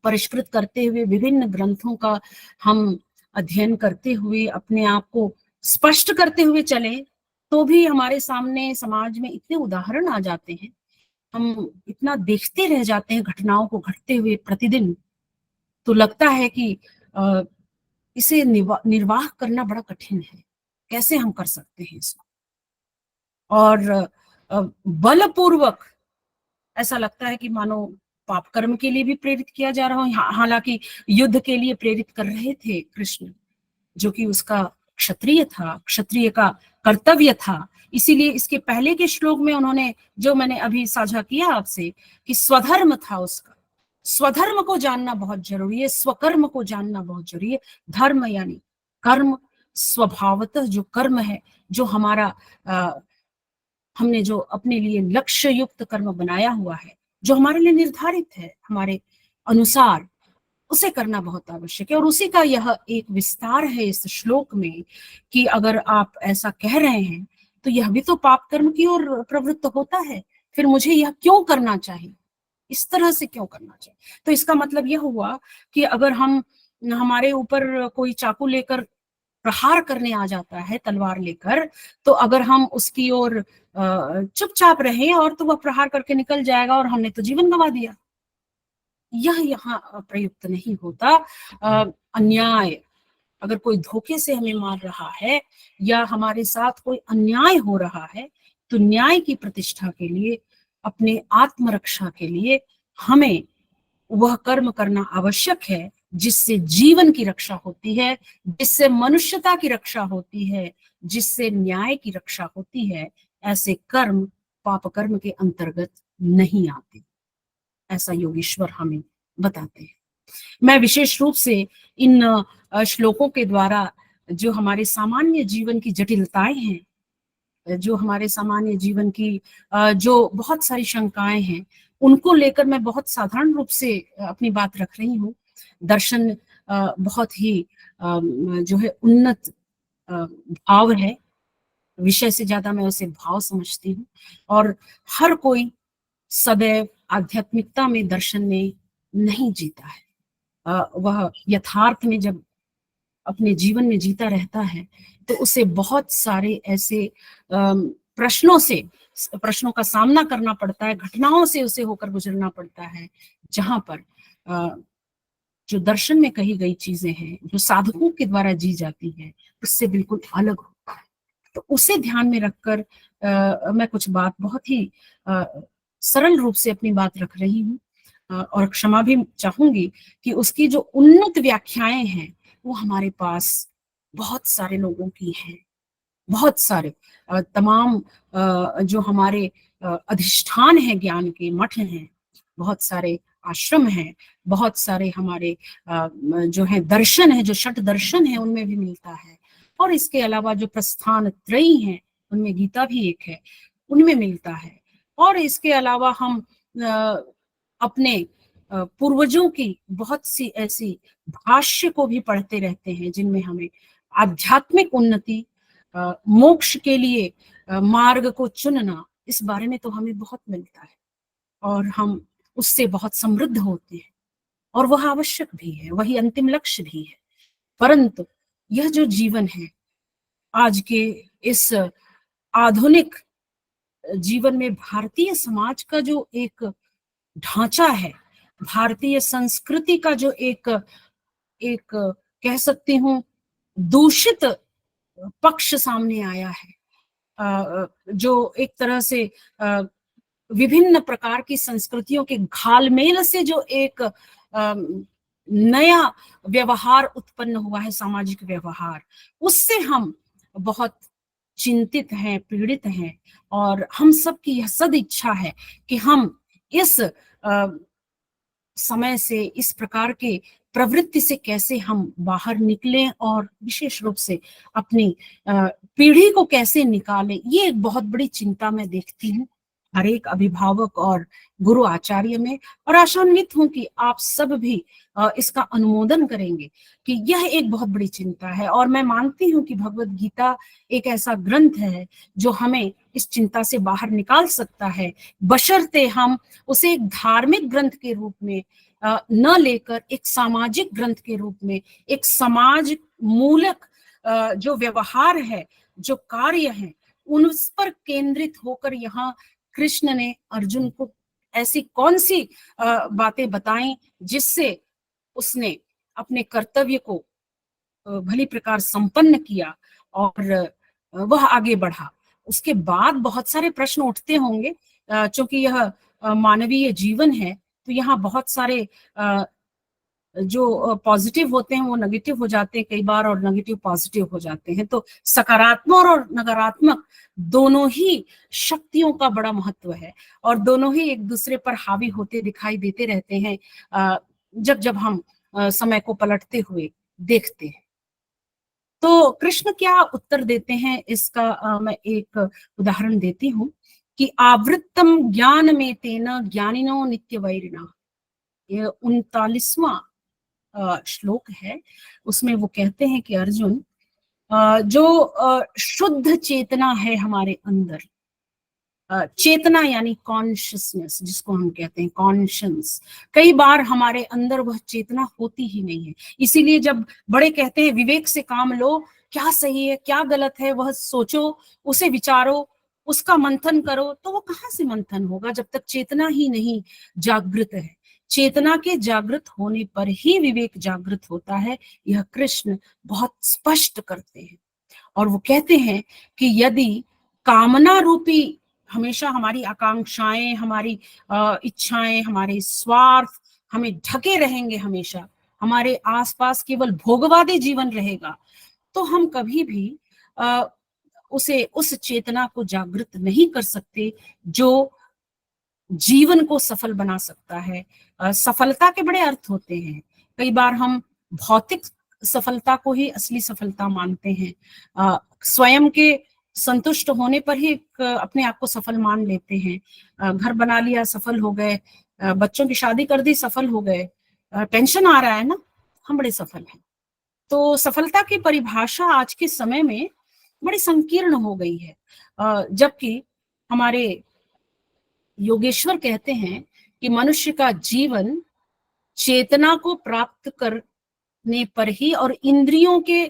परिष्कृत करते हुए, विभिन्न ग्रंथों का हम अध्ययन करते हुए, अपने आप को स्पष्ट करते हुए चले, तो भी हमारे सामने समाज में इतने उदाहरण आ जाते हैं, हम इतना देखते रह जाते हैं घटनाओं को घटते हुए प्रतिदिन, तो लगता है कि इसे निर्वाह करना बड़ा कठिन है, कैसे हम कर सकते हैं इसको। और बलपूर्वक ऐसा लगता है कि मानो पाप कर्म के लिए भी प्रेरित किया जा रहा हो। हालांकि युद्ध के लिए प्रेरित कर रहे थे कृष्ण, जो कि उसका क्षत्रिय था, क्षत्रिय का कर्तव्य था। इसीलिए इसके पहले के श्लोक में उन्होंने, जो मैंने अभी साझा किया आपसे, कि स्वधर्म था उसका, स्वधर्म को जानना बहुत जरूरी है, स्वकर्म को जानना बहुत जरूरी है। धर्म यानी कर्म, स्वभावतः जो कर्म है, जो हमारा हमने जो अपने लिए लक्ष्य युक्त कर्म बनाया हुआ है, जो हमारे लिए निर्धारित है हमारे अनुसार, उसे करना बहुत आवश्यक है। और उसी का यह एक विस्तार है इस श्लोक में कि अगर आप ऐसा कह रहे हैं तो यह भी तो पाप कर्म की ओर प्रवृत्त होता है, फिर मुझे यह क्यों करना चाहिए, इस तरह से क्यों करना चाहिए? तो इसका मतलब यह हुआ कि अगर हमारे ऊपर कोई चाकू लेकर प्रहार करने आ जाता है, तलवार लेकर, तो अगर हम उसकी ओर चुपचाप रहे और तो वह प्रहार करके निकल जाएगा और हमने तो जीवन गंवा दिया, यह यहाँ प्रयुक्त नहीं होता। अन्याय, अगर कोई धोखे से हमें मार रहा है या हमारे साथ कोई अन्याय हो रहा है, तो न्याय की प्रतिष्ठा के लिए, अपने आत्मरक्षा के लिए हमें वह कर्म करना आवश्यक है जिससे जीवन की रक्षा होती है, जिससे मनुष्यता की रक्षा होती है, जिससे न्याय की रक्षा होती है। ऐसे कर्म पाप कर्म के अंतर्गत नहीं आते, ऐसा योगेश्वर हमें बताते हैं। मैं विशेष रूप से इन श्लोकों के द्वारा जो हमारे सामान्य जीवन की जटिलताएं हैं, जो हमारे सामान्य जीवन की जो बहुत सारी शंकाएं हैं, उनको लेकर मैं बहुत साधारण रूप से अपनी बात रख रही हूँ। दर्शन बहुत ही जो है उन्नत भाव है, विषय से ज्यादा मैं उसे भाव समझती हूँ। और हर कोई सदैव आध्यात्मिकता में, दर्शन में नहीं जीता है। वह यथार्थ में जब अपने जीवन में जीता रहता है तो उसे बहुत सारे ऐसे प्रश्नों का सामना करना पड़ता है, घटनाओं से उसे होकर गुजरना पड़ता है, जहां पर जो दर्शन में कही गई चीजें हैं, जो साधकों के द्वारा जी जाती है, उससे बिल्कुल अलग होता है। तो उसे ध्यान में रखकर मैं कुछ बात बहुत ही सरल रूप से अपनी बात रख रही हूँ, और क्षमा भी चाहूंगी कि उसकी जो उन्नत व्याख्याएं हैं वो हमारे पास बहुत सारे लोगों की हैं, बहुत सारे तमाम जो हमारे अधिष्ठान है ज्ञान के, मठ हैं, बहुत सारे आश्रम हैं, बहुत सारे हमारे जो है दर्शन है, जो षट दर्शन है, उनमें भी मिलता है। और इसके अलावा जो प्रस्थान त्रयी हैं, उनमें गीता भी एक है, उनमें मिलता है। और इसके अलावा हम अपने पूर्वजों की बहुत सी ऐसी भाष्य को भी पढ़ते रहते हैं, जिनमें हमें आध्यात्मिक उन्नति, मोक्ष के लिए मार्ग को चुनना, इस बारे में तो हमें बहुत मिलता है और हम उससे बहुत समृद्ध होते हैं, और वह आवश्यक भी है, वही अंतिम लक्ष्य भी है। परंतु यह जो जीवन है आज के इस आधुनिक जीवन में भारतीय समाज का जो एक ढांचा है, भारतीय संस्कृति का जो एक एक कह सकती हूँ दूषित पक्ष सामने आया है, जो एक तरह से विभिन्न प्रकार की संस्कृतियों के घालमेल से जो एक नया व्यवहार उत्पन्न हुआ है, सामाजिक व्यवहार, उससे हम बहुत चिंतित हैं, पीड़ित हैं। और हम सबकी यह सद इच्छा है कि हम इस समय से, इस प्रकार के प्रवृत्ति से कैसे हम बाहर निकलें और विशेष रूप से अपनी पीढ़ी को कैसे निकालें, ये एक बहुत बड़ी चिंता मैं देखती हूँ हर एक अभिभावक और गुरु आचार्य में। और आशान्वित हूं कि आप सब भी इसका अनुमोदन करेंगे कि यह एक बहुत बड़ी चिंता है। और मैं मानती हूं कि भगवत गीता एक ऐसा ग्रंथ है जो हमें इस चिंता से बाहर निकाल सकता है, बशर्ते हम उसे एक धार्मिक ग्रंथ के रूप में न लेकर एक सामाजिक ग्रंथ के रूप में, एक समाज मूलक जो व्यवहार है, जो कार्य है, उन पर केंद्रित होकर यहाँ कृष्ण ने अर्जुन को ऐसी कौन सी बातें बताई जिससे उसने अपने कर्तव्य को भली प्रकार संपन्न किया और वह आगे बढ़ा। उसके बाद बहुत सारे प्रश्न उठते होंगे, क्योंकि यह मानवीय जीवन है, तो यहाँ बहुत सारे जो पॉजिटिव होते हैं वो नेगेटिव हो जाते हैं कई बार, और नेगेटिव पॉजिटिव हो जाते हैं। तो सकारात्मक और नकारात्मक दोनों ही शक्तियों का बड़ा महत्व है, और दोनों ही एक दूसरे पर हावी होते दिखाई देते रहते हैं जब जब हम समय को पलटते हुए देखते हैं। तो कृष्ण क्या उत्तर देते हैं इसका मैं एक उदाहरण देती हूँ कि आवृत्तम ज्ञान में तेना ज्ञानिनो नित्य वैरिणा, ये 39वां श्लोक है। उसमें वो कहते हैं कि अर्जुन, जो शुद्ध चेतना है हमारे अंदर, चेतना यानी कॉन्शियसनेस जिसको हम कहते हैं, कॉन्शियस, कई बार हमारे अंदर वह चेतना होती ही नहीं है। इसीलिए जब बड़े कहते हैं विवेक से काम लो, क्या सही है क्या गलत है वह सोचो, उसे विचारो, उसका मंथन करो, तो वो कहाँ से मंथन होगा जब तक चेतना ही नहीं जागृत है। चेतना के जागृत होने पर ही विवेक जागृत होता है, यह कृष्ण बहुत स्पष्ट करते हैं। और वो कहते हैं कि यदि कामना रूपी हमेशा हमारी आकांक्षाएं, हमारी इच्छाएं, हमारे स्वार्थ हमें ढके रहेंगे, हमेशा हमारे आसपास केवल भोगवादी जीवन रहेगा, तो हम कभी भी उस चेतना को जागृत नहीं कर सकते जो जीवन को सफल बना सकता है। सफलता के बड़े अर्थ होते हैं। कई बार हम भौतिक सफलता को ही असली सफलता मानते हैं, स्वयं के संतुष्ट होने पर ही अपने आप को सफल मान लेते हैं। घर बना लिया सफल हो गए, बच्चों की शादी कर दी सफल हो गए, पेंशन आ रहा है ना, हम बड़े सफल हैं। तो सफलता की परिभाषा आज के समय में बड़ी संकीर्ण हो गई है, जबकि हमारे योगेश्वर कहते हैं कि मनुष्य का जीवन चेतना को प्राप्त करने पर ही और इंद्रियों के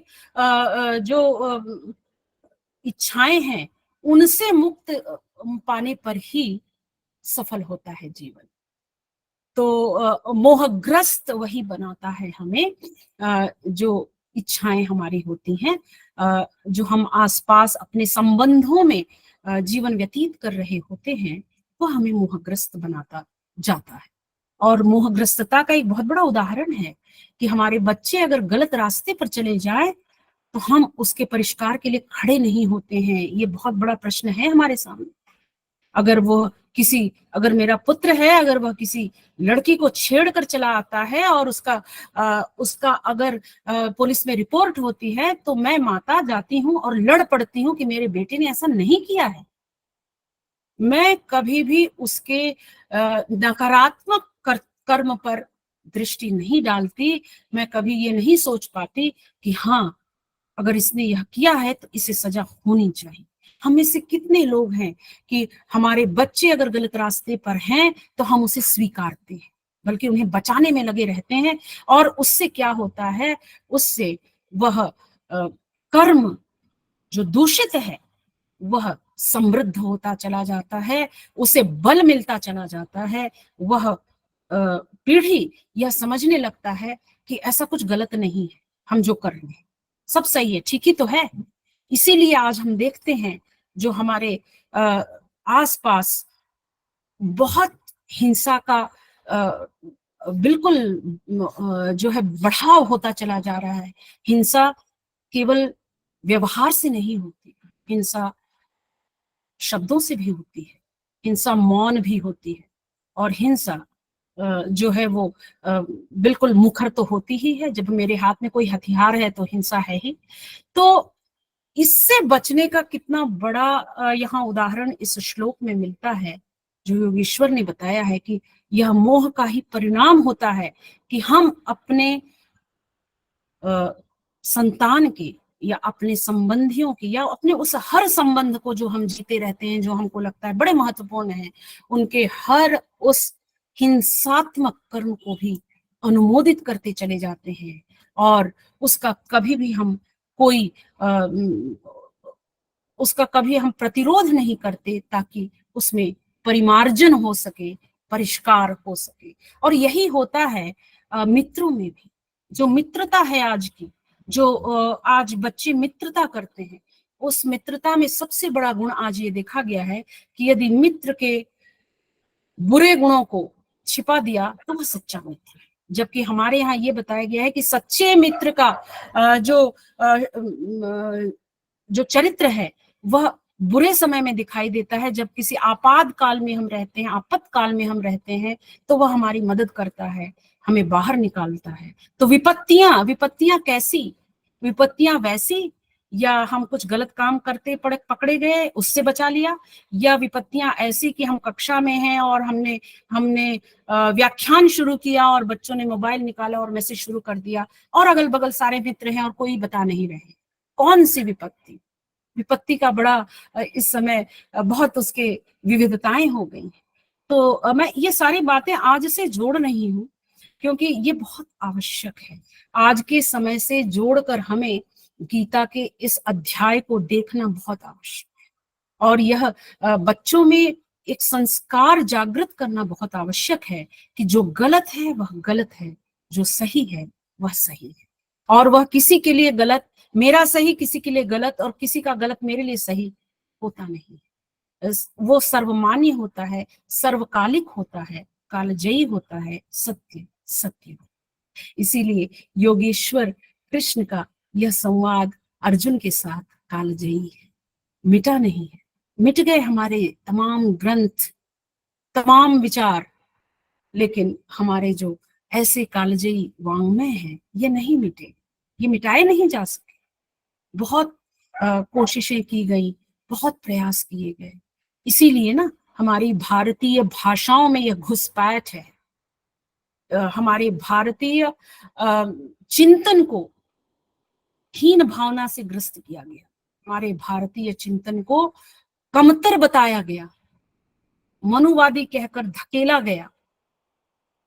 जो इच्छाएं हैं उनसे मुक्त पाने पर ही सफल होता है जीवन। तो मोहग्रस्त वही बनाता है हमें, जो इच्छाएं हमारी होती हैं, जो हम आसपास अपने संबंधों में जीवन व्यतीत कर रहे होते हैं, वो हमें मोहग्रस्त बनाता जाता है। और मोहग्रस्तता का एक बहुत बड़ा उदाहरण है कि हमारे बच्चे अगर गलत रास्ते पर चले जाए तो हम उसके परिष्कार के लिए खड़े नहीं होते हैं। ये बहुत बड़ा प्रश्न है हमारे सामने। अगर मेरा पुत्र है, अगर वह किसी लड़की को छेड़ कर चला आता है और उसका अगर पुलिस में रिपोर्ट होती है, तो मैं माता जाती हूँ और लड़ पड़ती हूँ कि मेरे बेटे ने ऐसा नहीं किया है। मैं कभी भी उसके नकारात्मक कर्म पर दृष्टि नहीं डालती। मैं कभी ये नहीं सोच पाती कि हाँ, अगर इसने यह किया है तो इसे सजा होनी चाहिए। हम में से कितने लोग हैं कि हमारे बच्चे अगर गलत रास्ते पर हैं तो हम उसे स्वीकारते हैं, बल्कि उन्हें बचाने में लगे रहते हैं। और उससे क्या होता है, उससे वह कर्म जो दूषित है वह समृद्ध होता चला जाता है, उसे बल मिलता चला जाता है, वह पीढ़ी यह समझने लगता है कि ऐसा कुछ गलत नहीं है, हम जो कर रहे हैं सब सही है, ठीक ही तो है। इसीलिए आज हम देखते हैं जो हमारे आसपास बहुत हिंसा का बिल्कुल जो है बढ़ाव होता चला जा रहा है। हिंसा केवल व्यवहार से नहीं होती, हिंसा शब्दों से भी होती है, हिंसा मौन भी होती है, और हिंसा जो है वो बिल्कुल मुखर तो होती ही है। जब मेरे हाथ में कोई हथियार है तो हिंसा है ही। तो इससे बचने का कितना बड़ा यहाँ उदाहरण इस श्लोक में मिलता है, जो योगेश्वर ने बताया है कि यह मोह का ही परिणाम होता है कि हम अपने संतान के या अपने संबंधियों की या अपने उस हर संबंध को जो हम जीते रहते हैं, जो हमको लगता है बड़े महत्वपूर्ण हैं, उनके हर उस हिंसात्मक कर्म को भी अनुमोदित करते चले जाते हैं, और उसका कभी भी हम कोई उसका कभी हम प्रतिरोध नहीं करते, ताकि उसमें परिमार्जन हो सके, परिष्कार हो सके। और यही होता है मित्रों में भी। जो मित्रता है आज की, जो आज बच्चे मित्रता करते हैं, उस मित्रता में सबसे बड़ा गुण आज ये देखा गया है कि यदि मित्र के बुरे गुणों को छिपा दिया तो वह सच्चा मित्र है। जबकि हमारे यहाँ ये बताया गया है कि सच्चे मित्र का जो चरित्र है वह बुरे समय में दिखाई देता है। जब किसी आपातकाल में हम रहते हैं, आपातकाल में हम रहते हैं, तो वह हमारी मदद करता है, हमें बाहर निकालता है। तो विपत्तियां कैसी? विपत्तियां वैसी, या हम कुछ गलत काम करते पकड़े गए, उससे बचा लिया, या विपत्तियां ऐसी कि हम कक्षा में हैं और हमने व्याख्यान शुरू किया और बच्चों ने मोबाइल निकाला और मैसेज शुरू कर दिया, और अगल बगल सारे मित्र हैं और कोई बता नहीं रहे। कौन सी विपत्ति? विपत्ति का बड़ा इस समय बहुत उसके विविधताएं हो गई हैं। तो मैं ये सारी बातें आज से जोड़ नहीं हूं, क्योंकि ये बहुत आवश्यक है। आज के समय से जोड़कर हमें गीता के इस अध्याय को देखना बहुत आवश्यक है, और यह बच्चों में एक संस्कार जागृत करना बहुत आवश्यक है कि जो गलत है वह गलत है, जो सही है वह सही है, और वह किसी के लिए गलत, मेरा सही किसी के लिए गलत और किसी का गलत मेरे लिए सही होता नहीं है। वो सर्वमान्य होता है, सर्वकालिक होता है, कालजयी होता है, सत्य सत्य। इसीलिए योगेश्वर कृष्ण का यह संवाद अर्जुन के साथ कालजयी है, मिटा नहीं है। मिट गए हमारे तमाम ग्रंथ, तमाम विचार, लेकिन हमारे जो ऐसे कालजयी वाङ्मय हैं ये नहीं मिटे, ये मिटाए नहीं जा सके। बहुत कोशिशें की गई, बहुत प्रयास किए गए। इसीलिए ना हमारी भारतीय भाषाओं में यह घुसपैठ है। हमारे भारतीय चिंतन को हीन भावना से ग्रस्त किया गया, हमारे भारतीय चिंतन को कमतर बताया गया, मनुवादी कहकर धकेला गया,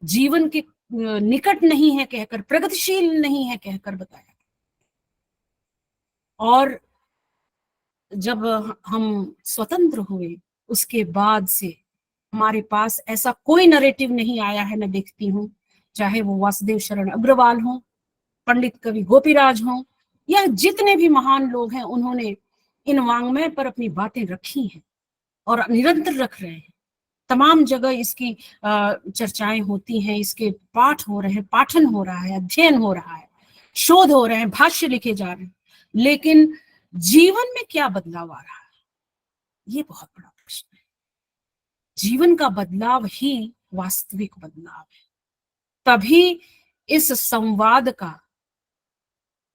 जीवन के निकट नहीं है कहकर, प्रगतिशील नहीं है कहकर बताया। और जब हम स्वतंत्र हुए उसके बाद से हमारे पास ऐसा कोई नरेटिव नहीं आया है, मैं देखती हूँ, चाहे वो वासुदेव शरण अग्रवाल हो, पंडित कवि गोपीराज हो, या जितने भी महान लोग हैं, उन्होंने इन वाङ्मय पर अपनी बातें रखी हैं और निरंतर रख रहे हैं। तमाम जगह इसकी चर्चाएं होती हैं, इसके पाठ हो रहे हैं, पाठन हो रहा है, अध्ययन हो रहा है, शोध हो रहे हैं, भाष्य लिखे जा रहे हैं, लेकिन जीवन में क्या बदलाव आ रहा है, ये बहुत बड़ा प्रश्न है। जीवन का बदलाव ही वास्तविक बदलाव है, तभी इस संवाद का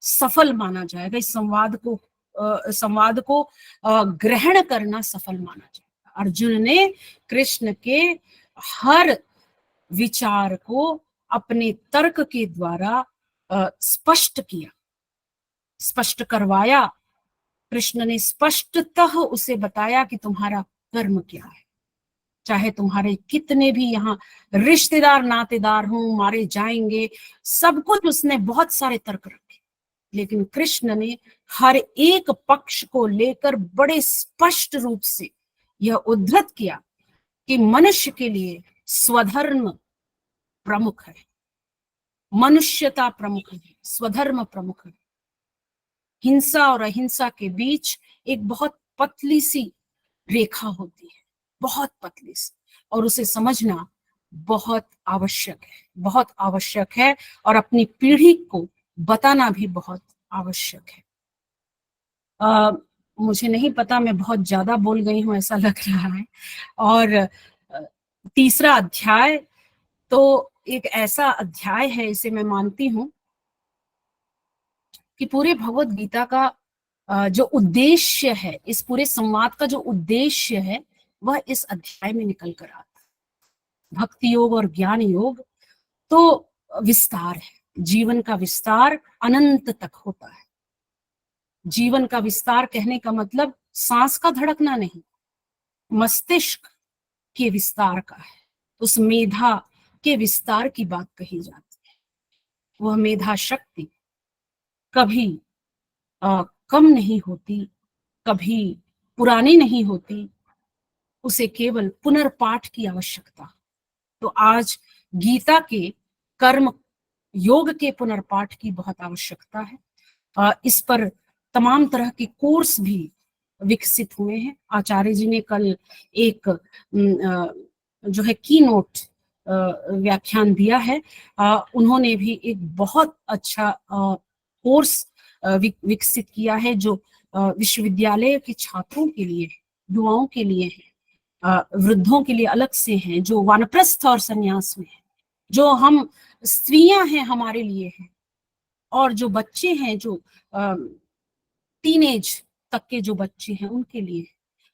सफल माना जाएगा, इस संवाद को ग्रहण करना सफल माना जाएगा। अर्जुन ने कृष्ण के हर विचार को अपने तर्क के द्वारा स्पष्ट किया, स्पष्ट करवाया। कृष्ण ने स्पष्टतः उसे बताया कि तुम्हारा कर्म क्या है, चाहे तुम्हारे कितने भी यहाँ रिश्तेदार नातेदार हों, मारे जाएंगे, सब कुछ उसने बहुत सारे तर्क रखे, लेकिन कृष्ण ने हर एक पक्ष को लेकर बड़े स्पष्ट रूप से यह उद्धृत किया कि मनुष्य के लिए स्वधर्म प्रमुख है, मनुष्यता प्रमुख है, स्वधर्म प्रमुख है। हिंसा और अहिंसा के बीच एक बहुत पतली सी रेखा होती है, बहुत पतली सी, और उसे समझना बहुत आवश्यक है, बहुत आवश्यक है, और अपनी पीढ़ी को बताना भी बहुत आवश्यक है। मुझे नहीं पता, मैं बहुत ज्यादा बोल गई हूं ऐसा लग रहा है। और तीसरा अध्याय तो एक ऐसा अध्याय है, इसे मैं मानती हूं कि पूरे भगवत गीता का जो उद्देश्य है, इस पूरे संवाद का जो उद्देश्य है, वह इस अध्याय में निकल कर आता है। भक्ति योग और ज्ञान योग तो विस्तार है, जीवन का विस्तार अनंत तक होता है। जीवन का विस्तार कहने का मतलब सांस का धड़कना नहीं, मस्तिष्क के विस्तार का है। उस मेधा के विस्तार की बात कही जाती है। वह मेधा शक्ति कभी कम नहीं होती, कभी पुरानी नहीं होती, उसे केवल पुनर्पाठ की आवश्यकता। तो आज गीता के कर्म योग के पुनर्पाठ की बहुत आवश्यकता है। इस पर तमाम तरह के कोर्स भी विकसित हुए हैं। आचार्य जी ने कल एक जो है की नोट व्याख्यान दिया है। उन्होंने भी एक बहुत अच्छा कोर्स विकसित किया है, जो विश्वविद्यालय के छात्रों के लिए, युवाओं के लिए है, वृद्धों के लिए अलग से हैं, जो वानप्रस्थ और संन्यास में है, जो हम स्त्रियां हैं हमारे लिए है, और जो बच्चे हैं, जो टीनेज तक के जो बच्चे हैं उनके लिए,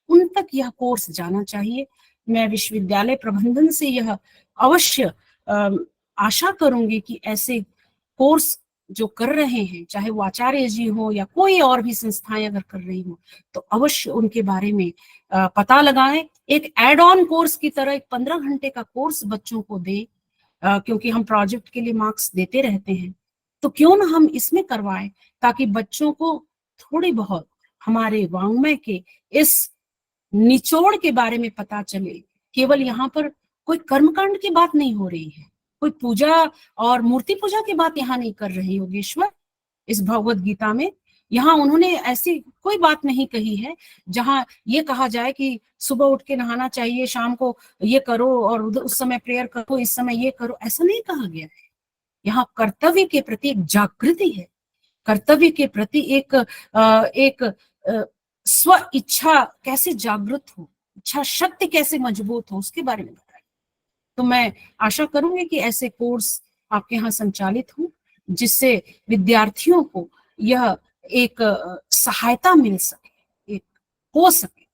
उन तक यह कोर्स जाना चाहिए। मैं विश्वविद्यालय प्रबंधन से यह अवश्य आशा करूंगी कि ऐसे कोर्स जो कर रहे हैं, चाहे वो आचार्य जी हो या कोई और भी संस्थाएं अगर कर रही हो, तो अवश्य उनके बारे में पता लगाएं। एक एड ऑन कोर्स की तरह एक 15 घंटे का कोर्स बच्चों को दें, क्योंकि हम प्रोजेक्ट के लिए मार्क्स देते रहते हैं, तो क्यों ना हम इसमें करवाएं, ताकि बच्चों को थोड़ी बहुत हमारे वाङ्मय के इस निचोड़ के बारे में पता चले। केवल यहाँ पर कोई कर्मकांड की बात नहीं हो रही है, कोई पूजा और मूर्ति पूजा की बात यहाँ नहीं कर रही योगेश्वर। इस भगवत गीता में यहाँ उन्होंने ऐसी कोई बात नहीं कही है जहाँ ये कहा जाए कि सुबह उठ के नहाना चाहिए, शाम को ये करो, और उस समय प्रेयर करो, इस समय ये करो, ऐसा नहीं कहा गया है। यहाँ कर्तव्य के प्रति एक जागृति है, कर्तव्य के प्रति एक स्व इच्छा कैसे जागृत हो, इच्छा शक्ति कैसे मजबूत हो, उसके बारे में बताइए। तो मैं आशा करूंगी कि ऐसे कोर्स आपके यहाँ संचालित हो, जिससे विद्यार्थियों को यह एक सहायता मिल सके, एक हो सके।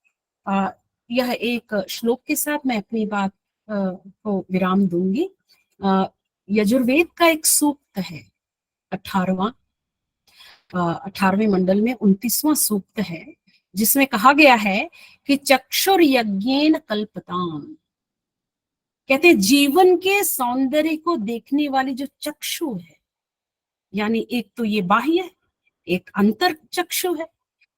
यह एक श्लोक के साथ मैं अपनी बात को विराम दूंगी। यजुर्वेद का एक सूक्त है, 18वें मंडल में 29वां सूक्त है, जिसमें कहा गया है कि चक्षुर यज्ञेन कल्पताम। कहते हैं जीवन के सौंदर्य को देखने वाली जो चक्षु है, यानी एक तो ये बाह्य, एक अंतर चक्षु है,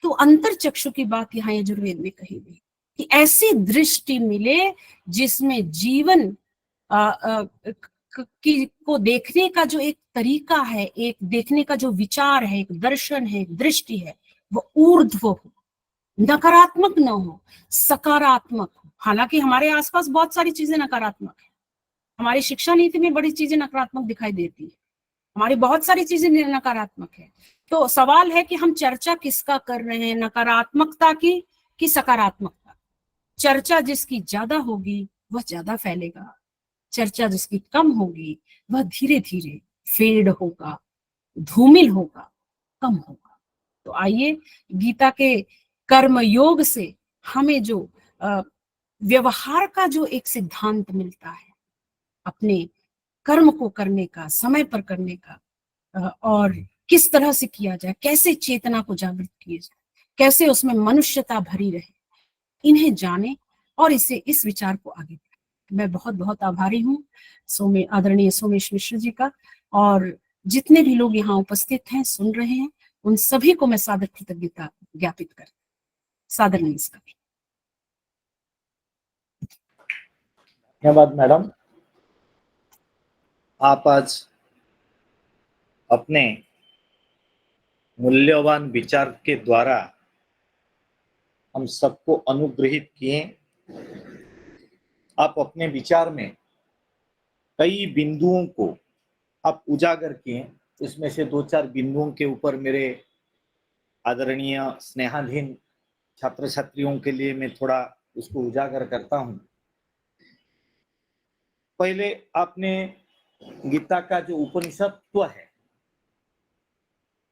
तो अंतर चक्षु की बात यहाँ यजुर्वेद में कही गई कि ऐसी दृष्टि मिले जिसमें जीवन को देखने का जो एक तरीका है, एक देखने का जो विचार है, एक दर्शन है, एक दृष्टि है, वो ऊर्ध्व हो, नकारात्मक न हो, सकारात्मक हो। हालांकि हमारे आसपास बहुत सारी चीजें नकारात्मक है, हमारी शिक्षा नीति में बड़ी चीजें नकारात्मक दिखाई देती है, हमारी बहुत सारी चीजें नकारात्मक है। तो सवाल है कि हम चर्चा किसका कर रहे हैं, नकारात्मकता की कि सकारात्मकता। चर्चा जिसकी ज्यादा होगी वह ज्यादा फैलेगा, चर्चा जिसकी कम होगी वह धीरे धीरे फेड होगा, धूमिल होगा, कम होगा। तो आइए गीता के कर्म योग से हमें जो व्यवहार का जो एक सिद्धांत मिलता है, अपने कर्म को करने का, समय पर करने का, और किस तरह से किया जाए, कैसे चेतना को जागृत किया जाए, कैसे उसमें मनुष्यता भरी रहे, इन्हें जाने और इस विचार को आगे बढ़ाएं। मैं बहुत बहुत आभारी हूँ आदरणीय सोमेश मिश्र जी का, और जितने भी लोग यहाँ उपस्थित हैं, सुन रहे हैं, उन सभी को मैं सादर कृतज्ञता ज्ञापित कर, सादर नमस्कार। धन्यवाद मैडम, आप आज अपने मूल्यवान विचार के द्वारा हम सबको अनुग्रहित किए। आप अपने विचार में कई बिंदुओं को आप उजागर किए, उसमें से 2-4 बिंदुओं के ऊपर मेरे आदरणीय स्नेहाधीन छात्र छात्रियों के लिए मैं थोड़ा उसको उजागर करता हूं। पहले आपने गीता का जो उपनिषद है,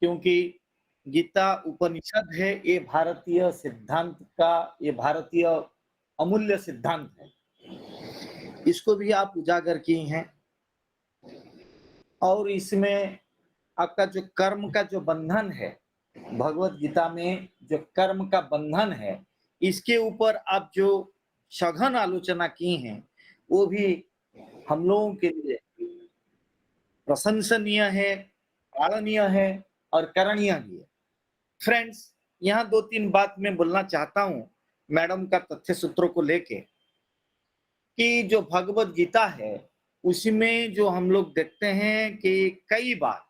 क्योंकि गीता उपनिषद है, ये भारतीय सिद्धांत का, ये भारतीय अमूल्य सिद्धांत है, इसको भी आप उजागर किए हैं। और इसमें आपका जो कर्म का जो बंधन है, भगवत गीता में जो कर्म का बंधन है, इसके ऊपर आप जो सघन आलोचना की हैं, वो भी हम लोगों के लिए प्रशंसनीय है, पालनीय है और करणीय भी है। फ्रेंड्स, यहाँ 2-3 बात मैं बोलना चाहता हूँ मैडम का तथ्य सूत्रों को लेके, कि जो भगवत गीता है उसमें जो हम लोग देखते हैं कि कई बार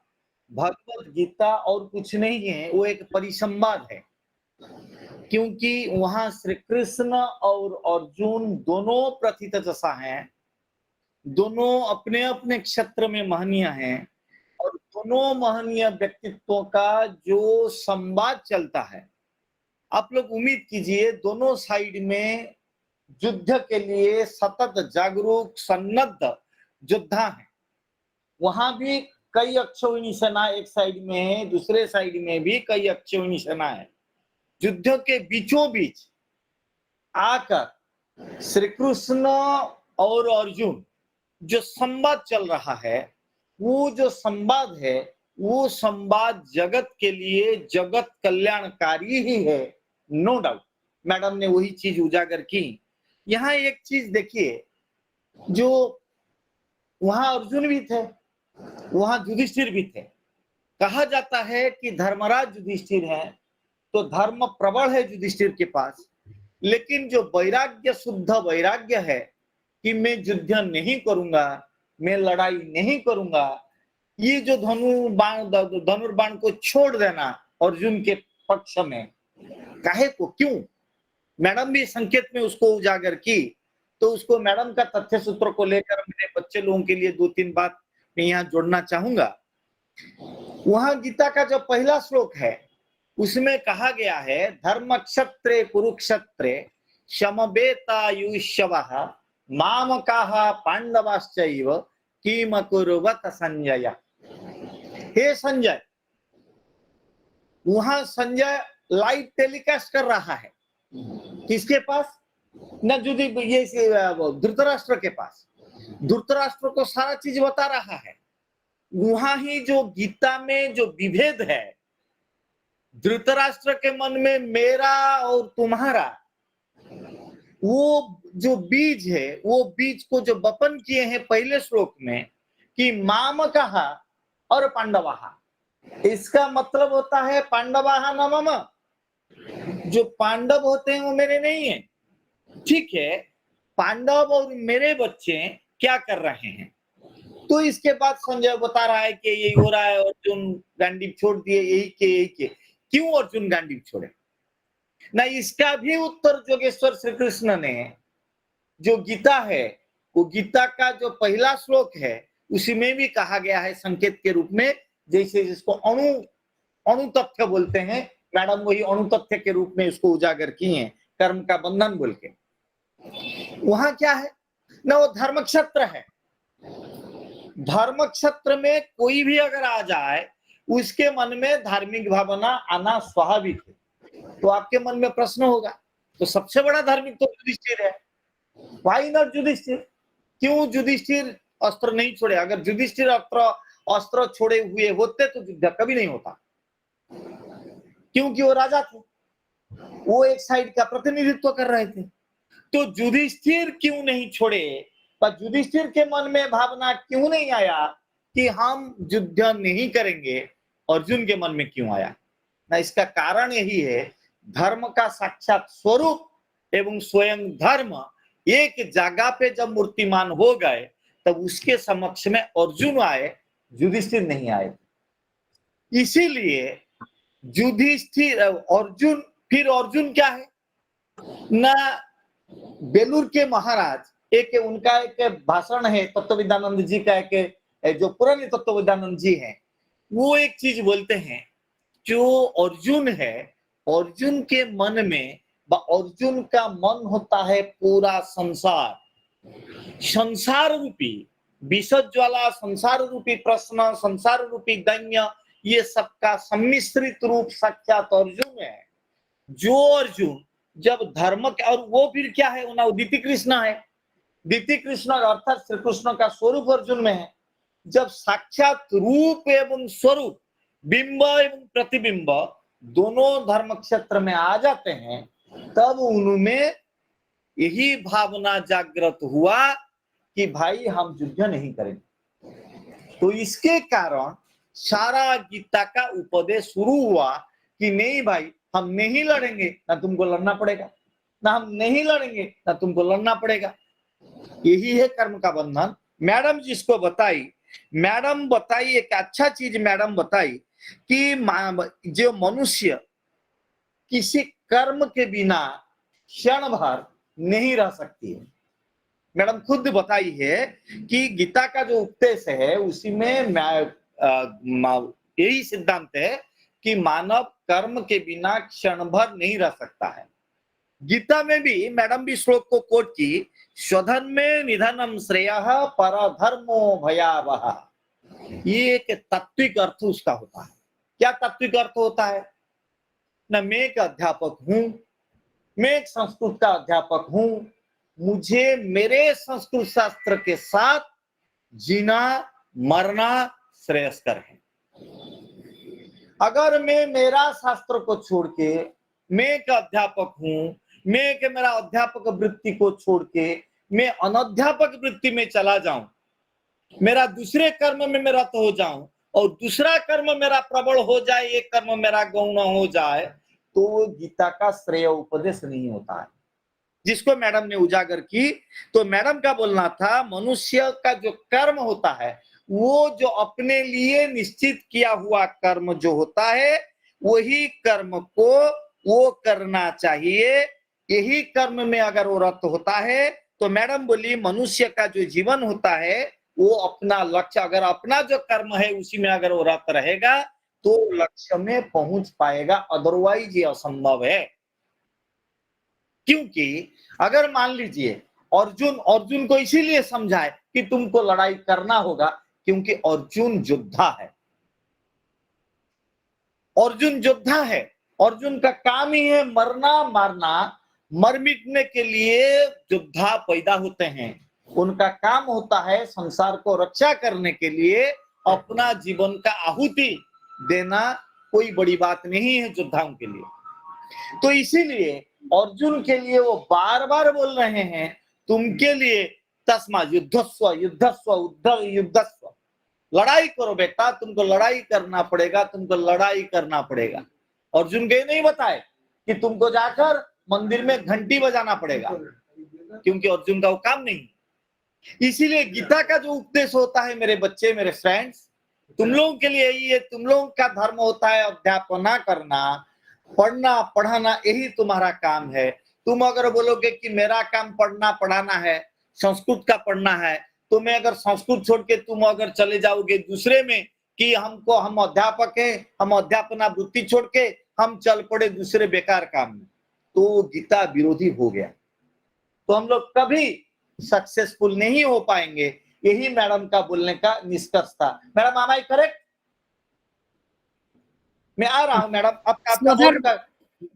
भगवत गीता और कुछ नहीं है, वो एक परिसंवाद है, क्योंकि वहां श्री कृष्ण और अर्जुन दोनों प्रथितदशा हैं, दोनों अपने अपने क्षेत्र में महनीय हैं, और दोनों महनीय व्यक्तित्वों का जो संवाद चलता है, आप लोग उम्मीद कीजिए दोनों साइड में युद्ध के लिए सतत जागरूक सन्नद्ध योद्धा है। वहां भी कई अक्षौहिणी सेना एक साइड में है, दूसरे साइड में भी कई अक्षौहिणी सेना है। युद्ध के बीचों बीच आकर श्री कृष्ण और अर्जुन जो संवाद चल रहा है, वो जो संवाद है, वो संवाद जगत के लिए जगत कल्याणकारी ही है, नो डाउट। मैडम ने वही चीज उजागर की। यहाँ एक चीज देखिए, जो वहां अर्जुन भी थे, वहां युधिष्ठिर भी थे। कहा जाता है कि धर्मराज युधिष्ठिर है तो धर्म प्रबल है युधिष्ठिर के पास, लेकिन जो वैराग्य, शुद्ध वैराग्य है कि मैं युद्ध नहीं करूंगा, मैं लड़ाई नहीं करूंगा, ये जो धनुर्बाण को छोड़ देना अर्जुन के पक्ष में, काहे को, क्यों? मैडम भी संकेत में उसको उजागर की, तो उसको मैडम का तथ्य सूत्र को लेकर मेरे बच्चे लोगों के लिए 2-3 बात मैं यहाँ जोड़ना चाहूंगा। वहां गीता का जो पहला श्लोक है उसमें कहा गया है, धर्म क्षत्रे कुरुक्षेत्रे समवेतायुष्यवः मामकाः पांडवाश्चैव किम कुर्वत संजय। हे संजय, वहां संजय लाइव टेलीकास्ट कर रहा है, किसके पास? न जुदी ये धृतराष्ट्र के पास। धृतराष्ट्र को सारा चीज बता रहा है। वहां ही जो गीता में जो विभेद है, धृतराष्ट्र के मन में मेरा और तुम्हारा, वो जो बीज है, वो बीज को जो वपन किए हैं पहले श्लोक में कि माम कहा और पांडवाहा, इसका मतलब होता है पांडवाहा न मम, जो पांडव होते हैं वो मेरे नहीं है। ठीक है, पांडव और मेरे बच्चे क्या कर रहे हैं? तो इसके बाद संजय बता रहा है कि यही हो रहा है, अर्जुन गांडीव छोड़ दिए, यही के क्यों अर्जुन गांडीव छोड़े ना? इसका भी उत्तर जोगेश्वर श्री कृष्ण ने, जो गीता है, वो गीता का जो पहला श्लोक है उसी में भी कहा गया है संकेत के रूप में, जैसे जिसको अणु तथ्य बोलते हैं, मैडम वही अणु तथ्य के रूप में उसको उजागर किए हैं, कर्म का बंधन बोल के। वहां क्या है ना, वो धर्म क्षेत्र है। धर्म क्षेत्र में कोई भी अगर आ जाए, उसके मन में धार्मिक भावना आना स्वाभाविक है। तो आपके मन में प्रश्न होगा, तो सबसे बड़ा धार्मिक तो युधिष्ठिर है, व्हाई नॉट युधिष्ठिर? क्यों युधिष्ठिर अस्त्र नहीं छोड़े? अगर युधिष्ठिर अस्त्र छोड़े हुए होते तो युद्ध कभी नहीं होता, क्योंकि वो राजा थे, वो एक साइड का प्रतिनिधित्व कर रहे थे। तो युधिष्ठिर क्यों नहीं छोड़े? पर युधिष्ठिर के मन में भावना क्यों नहीं आया कि हम युद्ध नहीं करेंगे? अर्जुन के मन में क्यों आया? ना, इसका कारण यही है, धर्म का साक्षात स्वरूप एवं स्वयं धर्म एक जगह पे जब मूर्तिमान हो गए, तब उसके समक्ष में अर्जुन आए, युधिष्ठिर नहीं आए। इसीलिए युधिष्ठिर अर्जुन, फिर अर्जुन क्या है ना, बेलूर के महाराज एक उनका एक भाषण है तत्वविद्यानंद जी का, एक जो पुराने तत्वविद्यानंद जी हैं, वो एक चीज बोलते हैं, जो अर्जुन है, अर्जुन के मन में, अर्जुन का मन होता है पूरा संसार, संसार रूपी विषद ज्वाला, संसार रूपी प्रश्न, संसार रूपी दैन्य, ये सबका सम्मिश्रित रूप साक्षात अर्जुन है। जो अर्जुन जब धर्म के, और वो फिर क्या है, वो दिति कृष्ण है, दिति कृष्ण अर्थात श्री कृष्ण का स्वरूप अर्जुन में है। जब साक्षात रूप एवं स्वरूप, बिंब एवं प्रतिबिंब दोनों धर्म क्षेत्र में आ जाते हैं, तब उनमें यही भावना जागृत हुआ कि भाई हम युद्ध नहीं करेंगे। तो इसके कारण सारा गीता का उपदेश शुरू हुआ कि नहीं भाई, हम नहीं लड़ेंगे, ना तुमको लड़ना पड़ेगा, ना हम नहीं लड़ेंगे, ना तुमको लड़ना पड़ेगा। यही है कर्म का बंधन। मैडम जिसको बताई, मैडम बताई एक अच्छा चीज मैडम बताई कि जो मनुष्य किसी कर्म के बिना क्षण भर नहीं रह सकती है। मैडम खुद बताई है कि गीता का जो उपदेश है उसी में यही सिद्धांत है कि मानव कर्म के बिना क्षण भर नहीं रह सकता है। गीता में भी मैडम भी श्लोक को कोट की, स्वधर्मे निधनम श्रेयः परधर्मो भयावह। ये एक तात्विक अर्थ उसका होता है। क्या तात्विक अर्थ होता है ना, मैं एक अध्यापक हूं, मैं एक संस्कृत का अध्यापक हूं, मुझे मेरे संस्कृत शास्त्र के साथ जीना मरना श्रेयस्कर है। अगर मैं मेरा शास्त्र को छोड़ के, मैं एक अध्यापक हूं, मैं एक मेरा अध्यापक वृत्ति को छोड़ के मैं अनध्यापक वृत्ति में चला जाऊं, मेरा दूसरे कर्म में मैं रत हो जाऊं और दूसरा कर्म मेरा प्रबल हो जाए, एक कर्म मेरा गौण हो जाए, तो गीता का श्रेय उपदेश नहीं होता है, जिसको मैडम ने उजागर की। तो मैडम का बोलना था, मनुष्य का जो कर्म होता है वो जो अपने लिए निश्चित किया हुआ कर्म जो होता है, वही कर्म को वो करना चाहिए। यही कर्म में अगर वो रत होता है, तो मैडम बोली मनुष्य का जो जीवन होता है वो अपना लक्ष्य, अगर अपना जो कर्म है उसी में अगर वो रत रहेगा तो लक्ष्य में पहुंच पाएगा, अदरवाइज ये असंभव है। क्योंकि अगर मान लीजिए अर्जुन को इसीलिए समझाए कि तुमको लड़ाई करना होगा, क्योंकि अर्जुन योद्धा है, अर्जुन योद्धा है, अर्जुन का काम ही है मरना मारना, मर मिटने के लिए योद्धा पैदा होते हैं। उनका काम होता है संसार को रक्षा करने के लिए अपना जीवन का आहुति देना, कोई बड़ी बात नहीं है योद्धाओं के लिए। तो इसीलिए अर्जुन के लिए वो बार बार बोल रहे हैं, तुमके लिए तस्मा युद्धस्व युद्धस्व युद्धस्व, लड़ाई करो बेटा, तुमको लड़ाई करना पड़ेगा, तुमको लड़ाई करना पड़ेगा। अर्जुन के नहीं बताए कि तुमको जाकर मंदिर में घंटी बजाना पड़ेगा, क्योंकि अर्जुन का वो काम नहीं। इसीलिए गीता का जो उपदेश होता है मेरे बच्चे, मेरे फ्रेंड्स, तुम लोगों के लिए यही है, तुम लोगों का धर्म होता है अध्यापना करना, पढ़ना पढ़ाना, यही तुम्हारा काम है। तुम अगर बोलोगे कि मेरा काम पढ़ना पढ़ाना है, संस्कृत का पढ़ना है, तो मैं अगर संस्कृत छोड़ के तुम अगर चले जाओगे दूसरे में कि हम अध्यापक हैं, हम अध्यापना वृत्ति छोड़ के हम चल पड़े दूसरे बेकार काम में, तो गीता विरोधी हो गया, तो हम लोग कभी सक्सेसफुल नहीं हो पाएंगे। यही मैडम का बोलने का निष्कर्ष था। Madam am I correct? मैं आ रहा हूं मैडम, आपका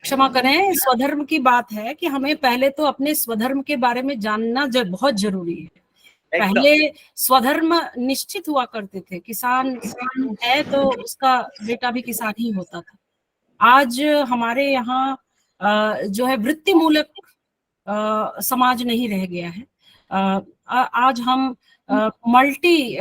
क्षमा करें, स्वधर्म की बात है कि हमें पहले तो अपने स्वधर्म के बारे में जानना बहुत जरूरी है। पहले स्वधर्म निश्चित हुआ करते थे, किसान है तो उसका बेटा भी किसान ही होता था। आज हमारे यहाँ जो है वृत्ति मूलक समाज नहीं रह गया है। आज हम मल्टी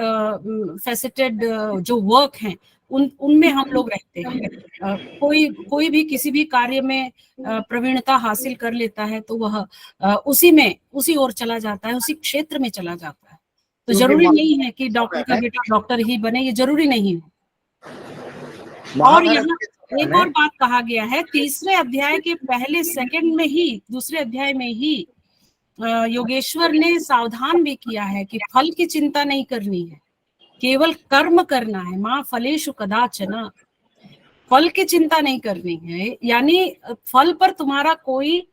फैसेटेड जो वर्क हैं उनमें हम लोग रहते हैं। कोई भी किसी भी कार्य में प्रवीणता हासिल कर लेता है तो वह उसी ओर चला जाता है, उसी क्षेत्र में चला जाता है। तो जरूरी नहीं है कि डॉक्टर का बेटा डॉक्टर ही बने, ये जरूरी नहीं है। और यहाँ एक और बात कहा गया है, तीसरे अध्याय के पहले सेकंड में ही, दूसरे अध्याय में ही योगेश्वर ने सावधान भी किया है कि फल की चिंता नहीं करनी है, केवल कर्म करना है। माँ फलेषु कदाचन, फल की चिंता नहीं करनी है, यानी फल पर तुम्हारा कोई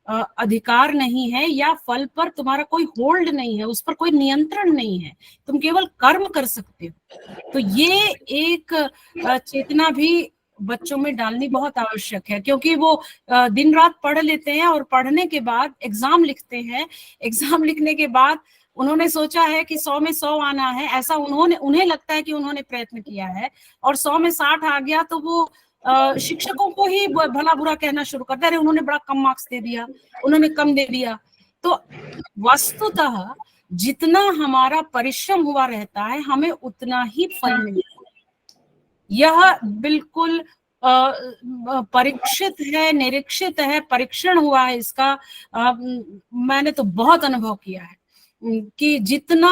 अधिकार नहीं है या फल पर तुम्हारा कोई होल्ड नहीं है, उस पर कोई नियंत्रण नहीं है, तुम केवल कर्म कर सकते हो। तो ये एक चेतना भी बच्चों में डालनी बहुत आवश्यक है, क्योंकि वो दिन रात पढ़ लेते हैं और पढ़ने के बाद एग्जाम लिखते हैं। एग्जाम लिखने के बाद उन्होंने सोचा है कि 100 में 100 आना है, ऐसा उन्हें लगता है कि उन्होंने प्रयत्न किया है, और 100 में 60 आ गया तो वो शिक्षकों को ही भला बुरा कहना शुरू करता है, अरे उन्होंने बड़ा कम मार्क्स दे दिया, उन्होंने कम दे दिया। तो वस्तुतः जितना हमारा परिश्रम हुआ रहता है, हमें उतना ही फल मिलता है। यह बिल्कुल परीक्षित है, निरीक्षित है, परीक्षण हुआ है इसका। मैंने तो बहुत अनुभव किया है कि जितना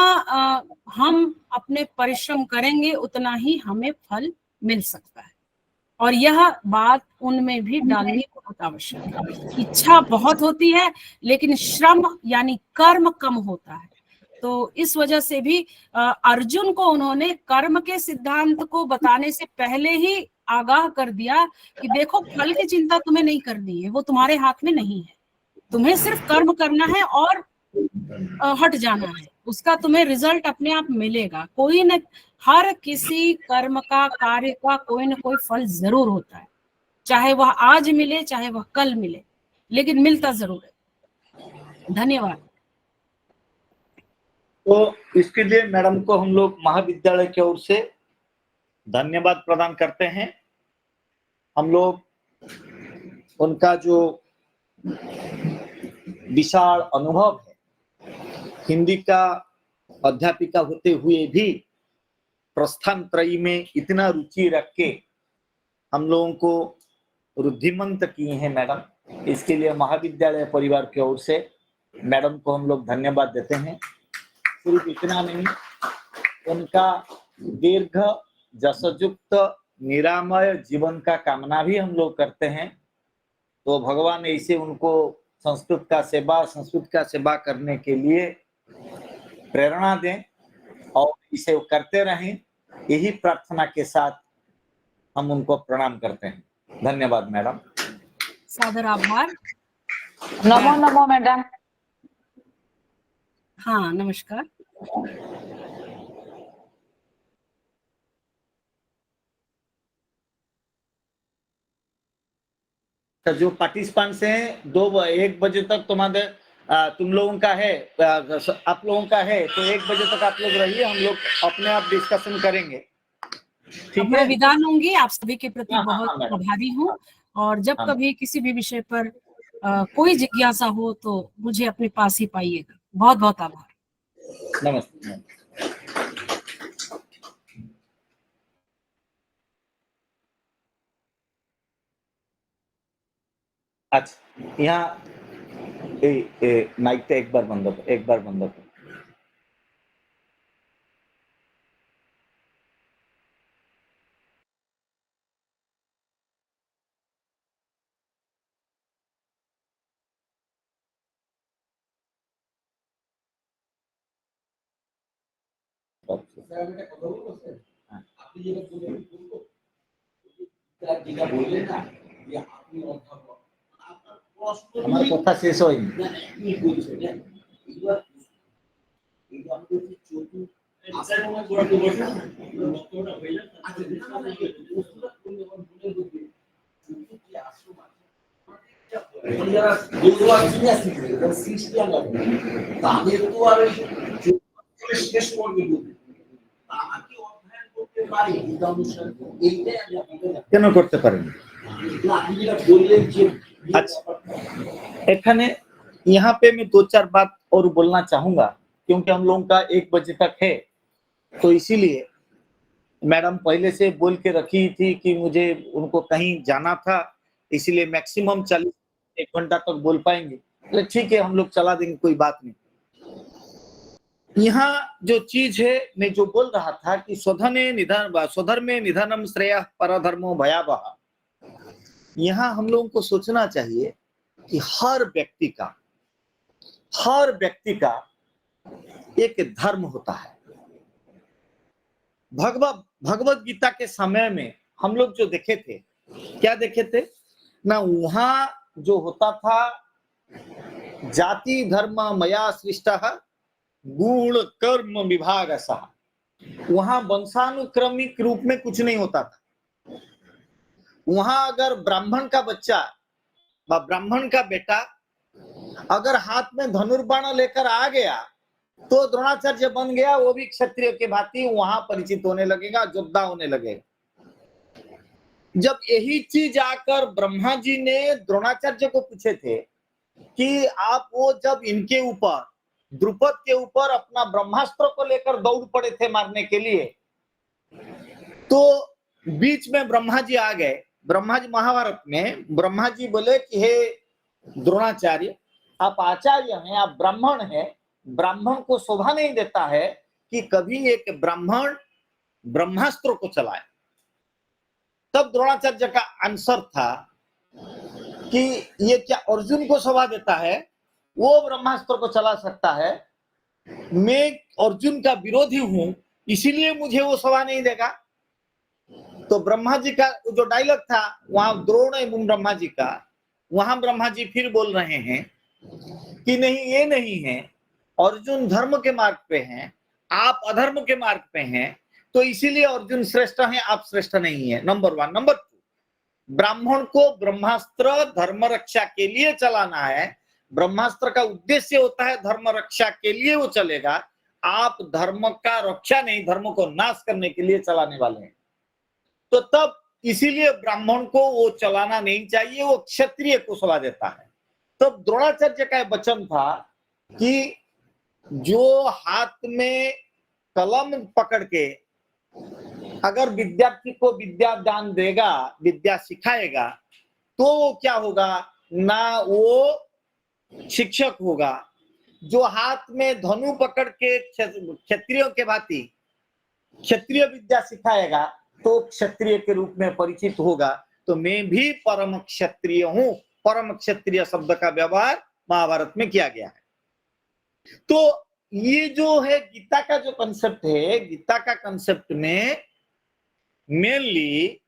हम अपने परिश्रम करेंगे उतना ही हमें फल मिल सकता है, और यह बात उनमें भी डालनी बहुत आवश्यक है। इच्छा बहुत होती है लेकिन श्रम यानी कर्म कम होता है। तो इस वजह से भी अर्जुन को उन्होंने कर्म के सिद्धांत को बताने से पहले ही आगाह कर दिया कि देखो, फल की चिंता तुम्हें नहीं करनी है, वो तुम्हारे हाथ में नहीं है, तुम्हें सिर्फ कर्म करना है और हट जाना है, उसका तुम्हें रिजल्ट अपने आप मिलेगा। कोई न, हर किसी कर्म का, कार्य का कोई न कोई फल जरूर होता है, चाहे वह आज मिले चाहे वह कल मिले, लेकिन मिलता जरूर है। धन्यवाद। तो इसके लिए मैडम को हम लोग महाविद्यालय की ओर से धन्यवाद प्रदान करते हैं। हम लोग उनका जो विशाल अनुभव है, हिंदी का अध्यापिका होते हुए भी प्रस्थान त्रयी में इतना रुचि रख के हम लोगों को रुद्धिमंत किए हैं मैडम, इसके लिए महाविद्यालय परिवार की ओर से मैडम को हम लोग धन्यवाद देते हैं। सिर्फ इतना नहीं, उनका दीर्घ जसयुक्त निरामय जीवन का कामना भी हम लोग करते हैं। तो भगवान ऐसे उनको संस्कृत का सेवा करने के लिए प्रेरणा दें और इसे करते रहें, यही प्रार्थना के साथ हम उनको प्रणाम करते हैं। धन्यवाद मैडम। सादर आभार। नमो नमो मैडम। हाँ, नमस्कार। जो पार्टिसिपेंट्स हैं 1 बजे तक तुम्हारे तुम लोगों का है, आप लोगों का है, तो 1 बजे तक आप लोग रहिए, हम लोग अपने आप डिस्कशन करेंगे। ठीक है, मैं विदा लूंगी। आप सभी के प्रति बहुत आभारी हूँ, और जब कभी किसी भी विषय पर कोई जिज्ञासा हो तो मुझे अपने पास ही पाइएगा। बहुत बहुत आभार। नमस्ते। अच्छा, यहाँ माइक एक बार बंद करो। हमारे कथा शेष हो কেন করতে পারেন। अच्छा, एखाने यहाँ पे मैं 2-4 बात और बोलना चाहूंगा, क्योंकि हम लोगों का 1 बजे तक है, तो इसीलिए मैडम पहले से बोल के रखी थी कि मुझे उनको कहीं जाना था, इसलिए मैक्सिमम 40-1 घंटा तक बोल पाएंगे। तो ठीक है, हम लोग चला देंगे, कोई बात नहीं। यहाँ जो चीज है, मैं जो बोल रहा था कि स्वधर्मे निधनम श्रेयः परधर्मो भयावह। यहाँ हम लोगों को सोचना चाहिए कि हर व्यक्ति का एक धर्म होता है। भगवत गीता के समय में हम लोग जो देखे थे, क्या देखे थे ना, वहां जो होता था जाति धर्म मया सृष्टः गुण कर्म विभाग ऐसा, वहां वंशानुक्रमिक रूप में कुछ नहीं होता था। वहां अगर ब्राह्मण का बच्चा व ब्राह्मण का बेटा अगर हाथ में धनुर्बाण लेकर आ गया तो द्रोणाचार्य बन गया, वो भी क्षत्रिय के भांति वहां परिचित होने लगेगा, योद्धा होने लगेगा। जब यही चीज आकर ब्रह्मा जी ने द्रोणाचार्य को पूछे थे कि आप वो जब इनके ऊपर द्रुपद के ऊपर अपना ब्रह्मास्त्र को लेकर दौड़ पड़े थे मारने के लिए, तो बीच में ब्रह्मा जी आ गए। ब्रह्मा जी महाभारत में ब्रह्मा जी बोले कि हे द्रोणाचार्य, आप आचार्य हैं, आप ब्राह्मण हैं, ब्राह्मण को शोभा नहीं देता है कि कभी एक ब्राह्मण ब्रह्मास्त्र को चलाए। तब द्रोणाचार्य का आंसर था कि ये क्या अर्जुन को शोभा देता है, वो ब्रह्मास्त्र को चला सकता है, मैं अर्जुन का विरोधी हूं, इसीलिए मुझे वो शोभा नहीं देगा। तो ब्रह्मा जी का जो डायलॉग था वहां द्रोण एवं ब्रह्मा जी का, वहां ब्रह्मा जी फिर बोल रहे हैं कि नहीं, ये नहीं है, अर्जुन धर्म के मार्ग पे हैं, आप अधर्म के मार्ग पे हैं, तो इसीलिए अर्जुन श्रेष्ठ हैं, आप श्रेष्ठ नहीं है। नंबर 1। नंबर 2, ब्राह्मण को ब्रह्मास्त्र धर्म रक्षा के लिए चलाना है। ब्रह्मास्त्र का उद्देश्य होता है धर्म रक्षा के लिए वो चलेगा। आप धर्म का रक्षा नहीं, धर्म को नाश करने के लिए चलाने वाले हैं। तो तब इसीलिए ब्राह्मण को वो चलाना नहीं चाहिए, वो क्षत्रिय को सलाह देता है। तब द्रोणाचार्य का वचन था कि जो हाथ में कलम पकड़ के अगर विद्यार्थी को विद्या दान देगा, विद्या सिखाएगा, तो वो क्या होगा ना, वो शिक्षक होगा। जो हाथ में धनु पकड़ के क्षत्रियों के भांति क्षत्रिय विद्या सिखाएगा तो क्षत्रिय के रूप में परिचित होगा। तो मैं भी परम क्षत्रिय हूं। परम क्षत्रिय शब्द का व्यवहार महाभारत में किया गया है। तो ये जो है गीता का जो कंसेप्ट है, गीता का कंसेप्ट में मेनली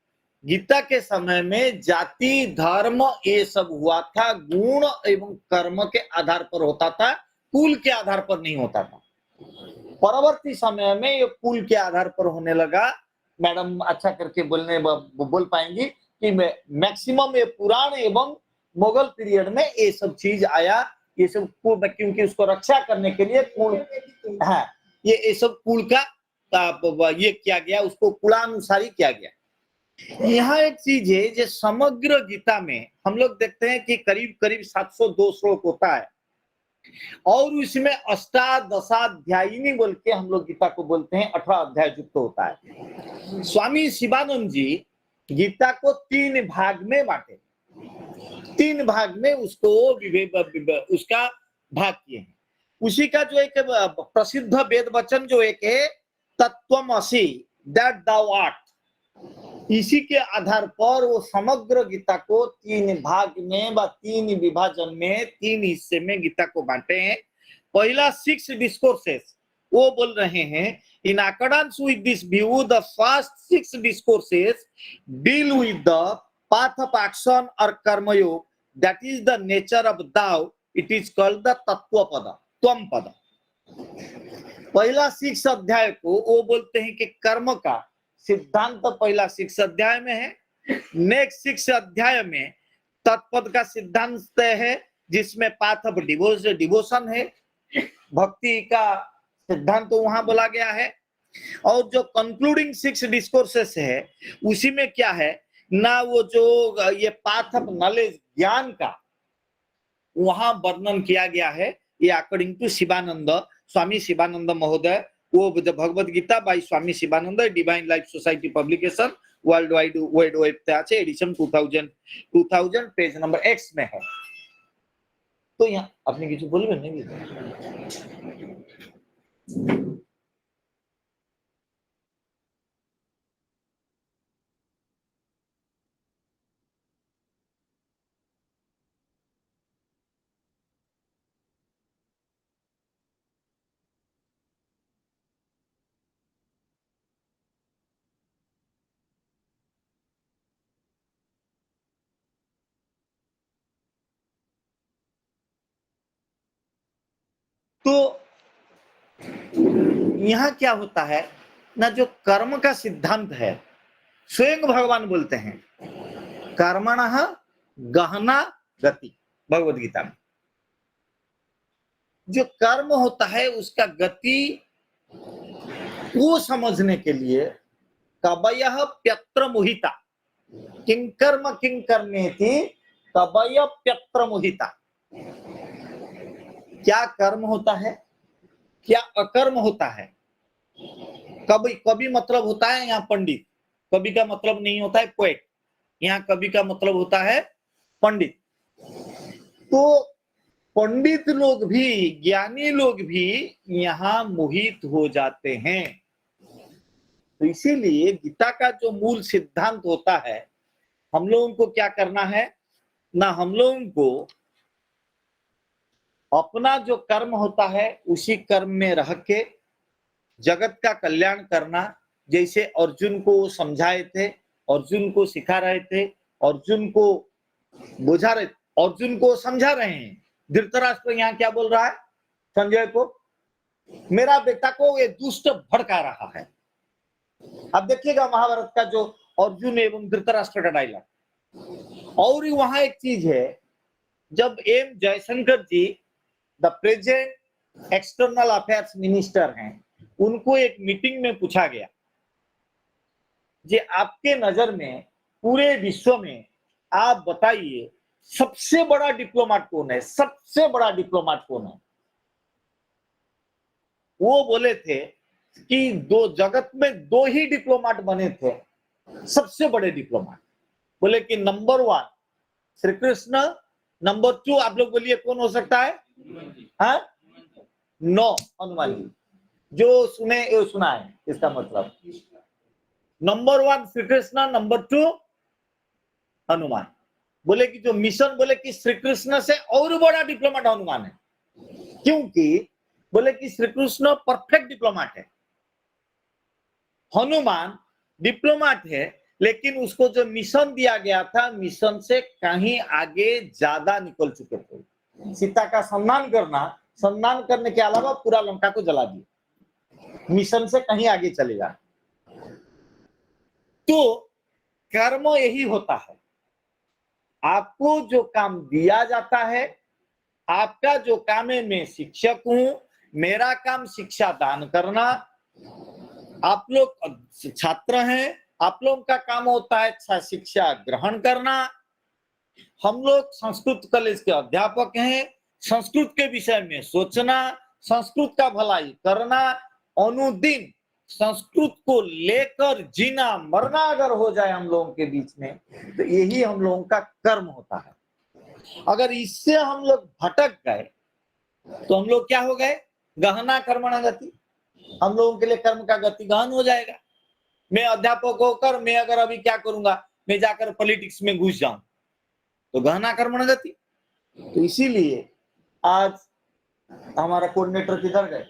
गीता के समय में जाति धर्म ये सब हुआ था, गुण एवं कर्म के आधार पर होता था, कुल के आधार पर नहीं होता था। परवर्ती समय में ये कुल के आधार पर होने लगा। मैडम अच्छा करके बोल पाएंगी कि मैक्सिमम ये पुराण एवं मुगल पीरियड में ये सब चीज आया। ये सब क्योंकि उसको रक्षा करने के लिए कुल, हाँ, ये सब कुल का ये किया गया, उसको कुलानुसारी किया गया। यहाँ एक चीज है जो समग्र गीता में हम लोग देखते हैं कि करीब करीब 702 श्लोक होता है और इसमें अष्टादशाध्यायिनी बोल के हम लोग गीता को बोलते हैं, 18 अध्याय युक्त होता है। स्वामी शिवानंद जी गीता को 3 भाग में बांटे, 3 भाग में उसको उसका भाग किए हैं। उसी का जो एक प्रसिद्ध वेद वचन जो एक है तत्त्वमसि, दैट दाउ आर्ट, इसी के आधार पर वो समग्र गीता को 3 भाग में व 3 विभाजन में 3 हिस्से में गीता को बांटे हैं। पहला 6 डिस्कोर्सेस वो बोल रहे हैं, in accordance with this view the first 6 discourses deal with the path of action or karma yoga, that is the nature of Tao. It is called the Tattva Pada, Tvam Pada. पहला 6 अध्याय को वो बोलते हैं कि कर्म का सिद्धांत तो पहला 6 अध्याय में है। नेक्स्ट 6 अध्याय में तत्पद का सिद्धांत है, जिसमें पाथ ऑफ डिवोशन है, भक्ति का सिद्धांत तो वहां बोला गया है। और जो कंक्लूडिंग 6 डिस्कोर्सेस है उसी में क्या है ना, वो जो ये पाथ ऑफ नॉलेज ज्ञान का वहां वर्णन किया गया है। ये अकॉर्डिंग टू शिवानंद, स्वामी शिवानंद महोदय वो Bhagavad Gita by Swami Sivananda divine life society publication world wide web पे एडिशन 2000 पेज नंबर X में है। तो यहाँ अपनी किसी बोलबे नहीं तो यहाँ क्या होता है ना, जो कर्म का सिद्धांत है स्वयं भगवान बोलते हैं कर्मणः गहना गति। भगवत गीता में जो कर्म होता है उसका गति को समझने के लिए कवयः प्यत्र मोहिता, किं कर्म किं कर्मेति कवय प्यत्र मोहिता। क्या कर्म होता है, क्या अकर्म होता है। कवि कवि मतलब होता है यहाँ पंडित, कवि का मतलब नहीं होता है पोएट, यहाँ कवि का मतलब होता है पंडित। तो पंडित लोग भी, ज्ञानी लोग भी यहाँ मोहित हो जाते हैं। तो इसीलिए गीता का जो मूल सिद्धांत होता है, हम लोगों को क्या करना है ना, हम लोगों को अपना जो कर्म होता है उसी कर्म में रह के जगत का कल्याण करना। जैसे अर्जुन को वो समझाए थे, अर्जुन को सिखा रहे थे, अर्जुन को बुझा रहे, अर्जुन को समझा रहे हैं। धृतराष्ट्र यहाँ क्या बोल रहा है संजय को, मेरा बेटा को ये दुष्ट भड़का रहा है। अब देखिएगा महाभारत का जो अर्जुन एवं धृतराष्ट्र का डायलॉग। और वहां एक चीज है, जब M Jaishankar ji the present external affairs minister हैं, उनको एक मीटिंग में पूछा गया जी आपके नजर में पूरे विश्व में आप बताइए सबसे बड़ा डिप्लोमेट कौन है, सबसे बड़ा डिप्लोमेट कौन है। वो बोले थे कि दो जगत में दो ही डिप्लोमेट बने थे सबसे बड़े डिप्लोमेट। बोले कि नंबर 1 श्री कृष्ण, नंबर 2 आप लोग बोलिए कौन हो सकता है। हाँ, नो, हनुमान जी। जो सुने वो सुना है, इसका मतलब नंबर 1 श्री कृष्ण, नंबर 2 हनुमान। बोले कि जो मिशन, बोले कि श्री कृष्ण से और बड़ा डिप्लोमेट हनुमान है, क्योंकि बोले कि श्री कृष्ण परफेक्ट डिप्लोमेट है, हनुमान डिप्लोमेट है लेकिन उसको जो मिशन दिया गया था मिशन से कहीं आगे ज्यादा निकल चुके थे। सीता का सम्मान करने के अलावा पूरा लंका को जला दिया, मिशन से कहीं आगे चलेगा। तो कर्म यही होता है, आपको जो काम दिया जाता है, आपका जो काम है, मैं शिक्षक हूं, मेरा काम शिक्षा दान करना, आप लोग छात्र हैं, आप लोगों का काम होता है अच्छा शिक्षा ग्रहण करना। हम लोग संस्कृत कॉलेज के अध्यापक हैं, संस्कृत के विषय में सोचना, संस्कृत का भलाई करना, अनुदिन संस्कृत को लेकर जीना मरना अगर हो जाए हम लोगों के बीच में, तो यही हम लोगों का कर्म होता है। अगर इससे हम लोग भटक गए तो हम लोग क्या हो गए, गहना कर्मणा गति। हम लोगों के लिए कर्म का गति गहन हो जाएगा। मैं अध्यापक होकर मैं अगर अभी क्या करूंगा, मैं जाकर पॉलिटिक्स में घुस जाऊं तो गहना कर्मणा गति। तो इसीलिए आज हमारा कोऑर्डिनेटर किधर गए,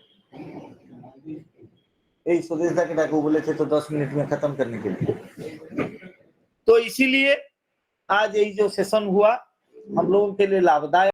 यही स्वदेश दा को बोले थे तो 10 मिनट में खत्म करने के लिए। तो इसीलिए आज यही जो सेशन हुआ हम लोगों के लिए लाभदायक